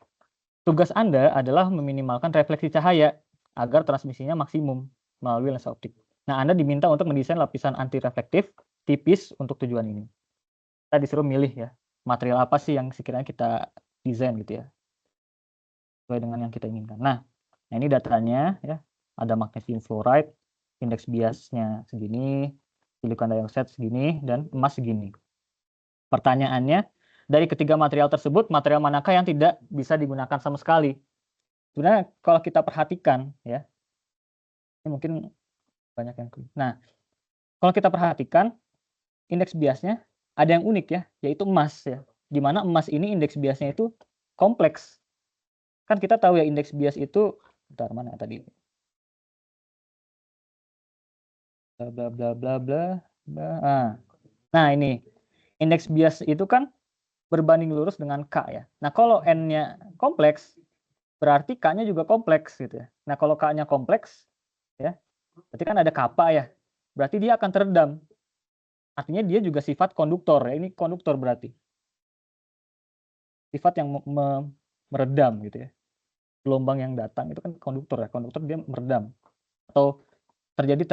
Speaker 3: Tugas Anda adalah meminimalkan refleksi cahaya agar transmisinya maksimum melalui lensa optik. Nah, Anda diminta untuk mendesain lapisan anti reflektif tipis untuk tujuan ini. Kita disuruh milih ya, material apa sih yang sekiranya kita desain gitu ya, sesuai dengan yang kita inginkan. Nah, ini datanya ya, ada magnesium fluoride, indeks biasnya segini, silikon dioxide segini, dan emas segini. Pertanyaannya, dari ketiga material tersebut, material manakah yang tidak bisa digunakan sama sekali? Sebenarnya kalau kita perhatikan ya, ini mungkin banyak yang klik. Nah, kalau kita perhatikan indeks biasnya ada yang unik ya, yaitu emas ya. Di mana emas ini indeks biasnya itu kompleks. Kan kita tahu ya indeks bias itu, bentar mana tadi? Bla bla bla bla bla. Nah, ini indeks bias itu kan berbanding lurus dengan K ya. Nah, kalau N-nya kompleks, berarti K-nya juga kompleks gitu ya. Nah, kalau K-nya kompleks ya, berarti kan ada kappa ya. Berarti dia akan teredam. Artinya dia juga sifat konduktor ya. Ini konduktor berarti. Sifat yang meredam gitu ya. Gelombang yang datang itu kan konduktor ya. Konduktor dia meredam. Atau terjadi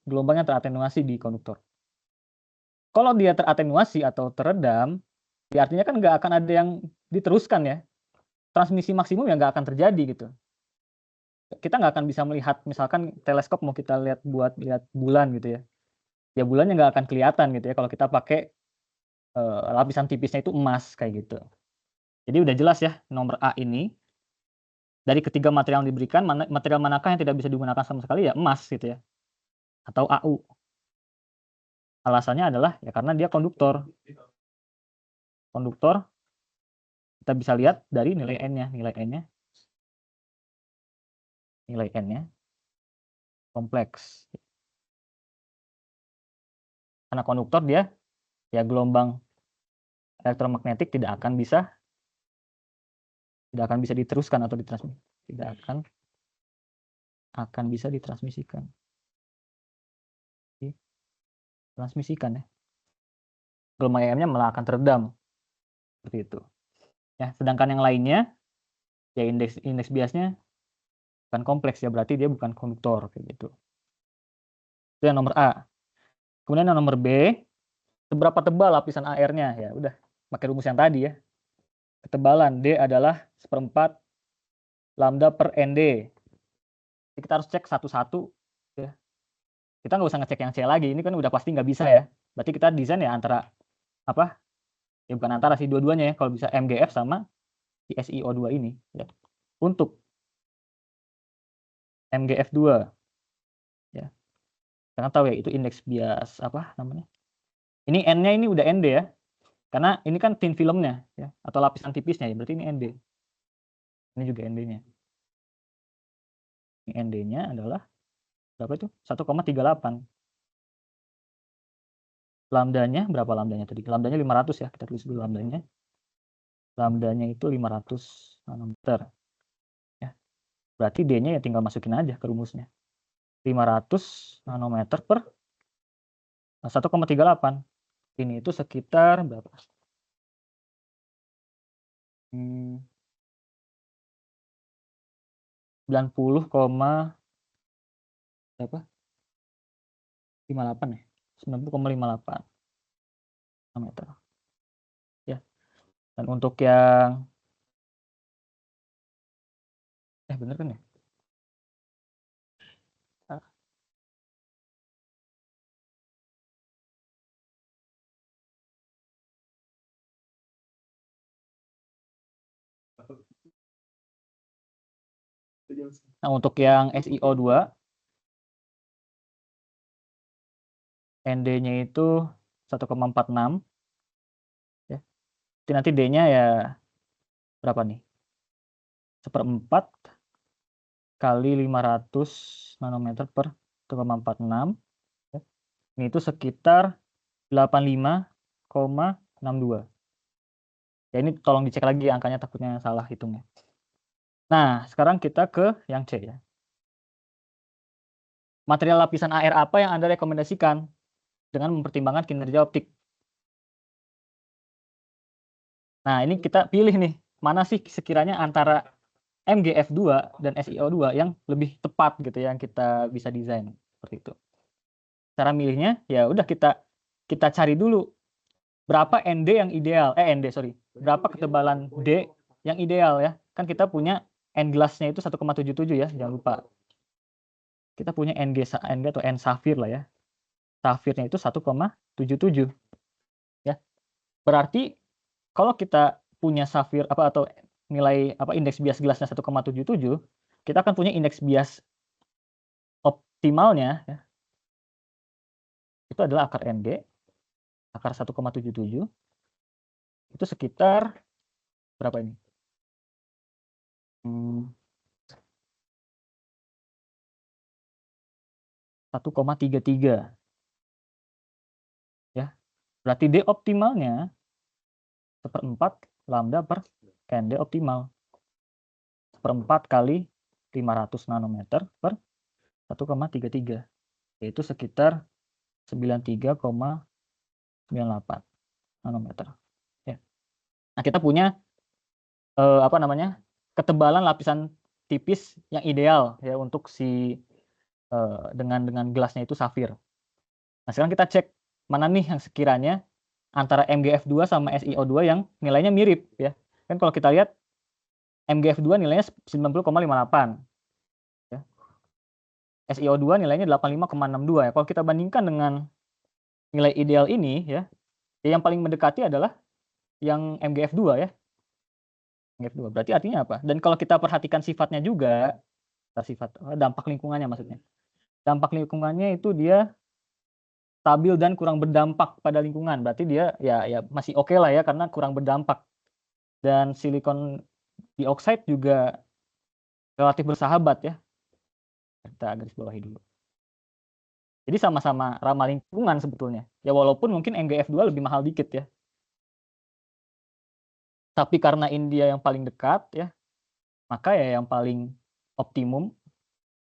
Speaker 3: gelombang yang teratenuasi di konduktor. Kalau dia teratenuasi atau teredam, ya artinya kan nggak akan ada yang diteruskan ya. Transmisi maksimum ya nggak akan terjadi gitu. Kita nggak akan bisa melihat, misalkan teleskop mau kita lihat buat lihat bulan gitu ya. Ya bulannya nggak akan kelihatan gitu ya kalau kita pakai lapisan tipisnya itu emas kayak gitu. Jadi udah jelas ya nomor A ini. Dari ketiga material yang diberikan, material manakah yang tidak bisa digunakan sama sekali ya emas gitu ya. Atau AU. Alasannya adalah ya karena dia konduktor. Konduktor kita bisa lihat dari nilai N-nya. Nilai N-nya kompleks. Karena konduktor dia ya gelombang elektromagnetik tidak akan bisa diteruskan atau ditransmisi. Tidak akan bisa ditransmisikan. Transmisikan ya. Gelombang EM-nya malah akan teredam. Seperti itu. Ya, sedangkan yang lainnya ya indeks biasnya bukan kompleks ya, berarti dia bukan konduktor kayak gitu. Itu yang nomor A. Kemudian yang nomor B, seberapa tebal lapisan AR-nya? Ya udah, pakai rumus yang tadi ya. Ketebalan D adalah 1/4 lambda per ND. Jadi kita harus cek satu-satu ya. Kita nggak usah ngecek yang C lagi, ini kan udah pasti nggak bisa ya. Berarti kita desain ya antara apa? Ya bukan antara sih, dua-duanya ya, kalau bisa MGF sama SiO2 ini ya. Untuk MGF2 ya. Karena tahu ya itu indeks bias apa namanya? Ini N-nya ini udah ND ya. Karena ini kan thin filmnya ya, atau lapisan tipisnya ya, berarti ini ND. Ini juga ND-nya. Ini ND-nya adalah berapa itu? 1,38. Lambdanya berapa lambdanya tadi? Lambdanya 500 ya, kita tulis dulu lambdanya. Lambdanya itu 500 nanometer. Ya. Berarti D-nya ya tinggal masukin aja ke rumusnya. 500 nanometer per 1,38. ini itu sekitar berapa? 90, berapa? 58 ya. 90,58 meter. Ya. Dan untuk yang bener kan ya? Nah, untuk yang SiO2 ND-nya itu 1,46 ya. Jadi nanti D-nya ya berapa nih? 1/4 kali 500 nanometer per 1,46 ya. Ini itu sekitar 85,62. Ya ini tolong dicek lagi angkanya, takutnya salah hitungnya. Nah, sekarang kita ke yang C ya. Material lapisan AR apa yang Anda rekomendasikan dengan mempertimbangkan kinerja optik? Nah, ini kita pilih nih, mana sih sekiranya antara MgF2 dan SiO2 yang lebih tepat gitu ya, yang kita bisa desain seperti itu. Cara milihnya ya udah kita cari dulu berapa ND yang ideal, berapa ketebalan D yang ideal ya. Kan kita punya N glassnya itu 1,77 ya, jangan lupa. Kita punya NG atau N safir lah ya. Safirnya itu 1,77 ya. Berarti kalau kita punya safir atau nilai indeks bias gelasnya 1,77, kita akan punya indeks bias optimalnya ya. Itu adalah akar NG, akar 1,77. Itu sekitar berapa ini? 1,33 ya. Berarti D optimalnya 1/4 lambda per ND optimal. 1/4 kali 500 nanometer per 1,33, yaitu sekitar 93,98 nanometer. Ya. Nah, kita punya ketebalan lapisan tipis yang ideal ya untuk si dengan gelasnya itu safir. Nah, sekarang kita cek mana nih yang sekiranya antara MgF2 sama SiO2 yang nilainya mirip ya. Kan kalau kita lihat MgF2 nilainya 90,58 ya. SiO2 nilainya 85,62 ya. Kalau kita bandingkan dengan nilai ideal ini ya, yang paling mendekati adalah yang MgF2 ya. MgF2 berarti artinya apa? Dan kalau kita perhatikan sifatnya juga, sifat dampak lingkungannya maksudnya. Dampak lingkungannya itu dia stabil dan kurang berdampak pada lingkungan. Berarti dia ya masih oke lah ya karena kurang berdampak. Dan silikon dioksida juga relatif bersahabat ya. Kita garis bawahi dulu. Jadi sama-sama ramah lingkungan sebetulnya. Ya walaupun mungkin MgF2 lebih mahal dikit ya. Tapi karena India yang paling dekat ya, maka ya yang paling optimum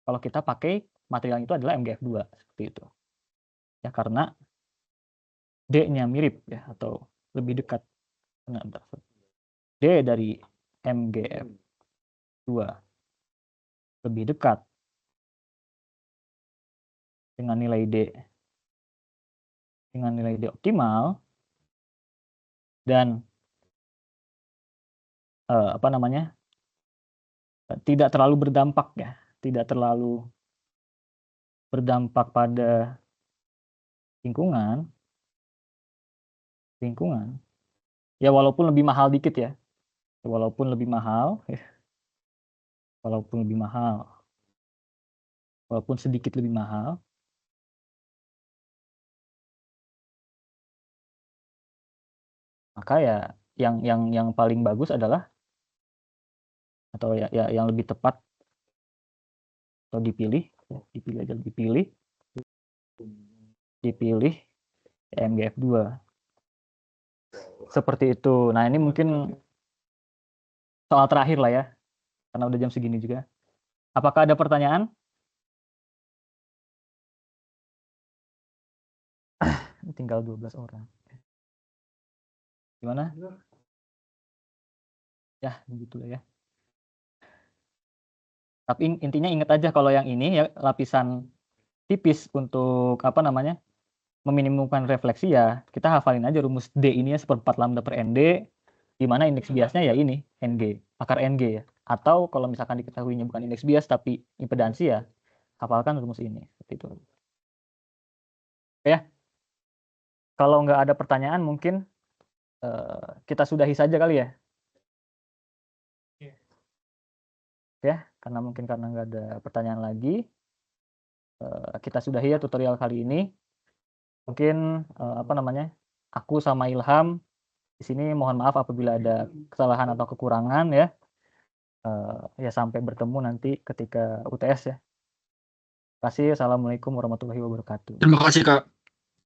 Speaker 3: kalau kita pakai material itu adalah MgF2 seperti itu. Ya karena D-nya mirip ya atau lebih dekat dengan D dari MgF2 lebih dekat dengan nilai D optimal dan tidak terlalu berdampak ya, tidak terlalu berdampak pada lingkungan ya walaupun lebih mahal dikit ya, walaupun sedikit lebih mahal, maka ya yang paling bagus adalah atau ya yang lebih tepat atau dipilih MgF2 seperti itu. Nah, ini mungkin soal terakhir lah ya, karena udah jam segini juga. Apakah ada pertanyaan? Tinggal 12 orang. Gimana? Ya, begitu ya. Tapi intinya ingat aja kalau yang ini ya lapisan tipis untuk apa namanya? Meminimumkan refleksi ya kita hafalin aja rumus D ini ya 1/4 lambda per ND, di mana indeks biasnya ya ini NG, akar NG ya. Atau kalau misalkan diketahuinya bukan indeks bias tapi impedansi ya hafalkan rumus ini seperti itu. Oke ya. Kalau nggak ada pertanyaan mungkin kita sudahi saja kali ya. Ya, karena nggak ada pertanyaan lagi, kita sudahi ya tutorial kali ini. Mungkin apa namanya? Aku sama Ilham di sini mohon maaf apabila ada kesalahan atau kekurangan ya. Ya sampai bertemu nanti ketika UTS ya. Terima kasih. Assalamualaikum warahmatullahi wabarakatuh.
Speaker 2: Terima kasih Kak.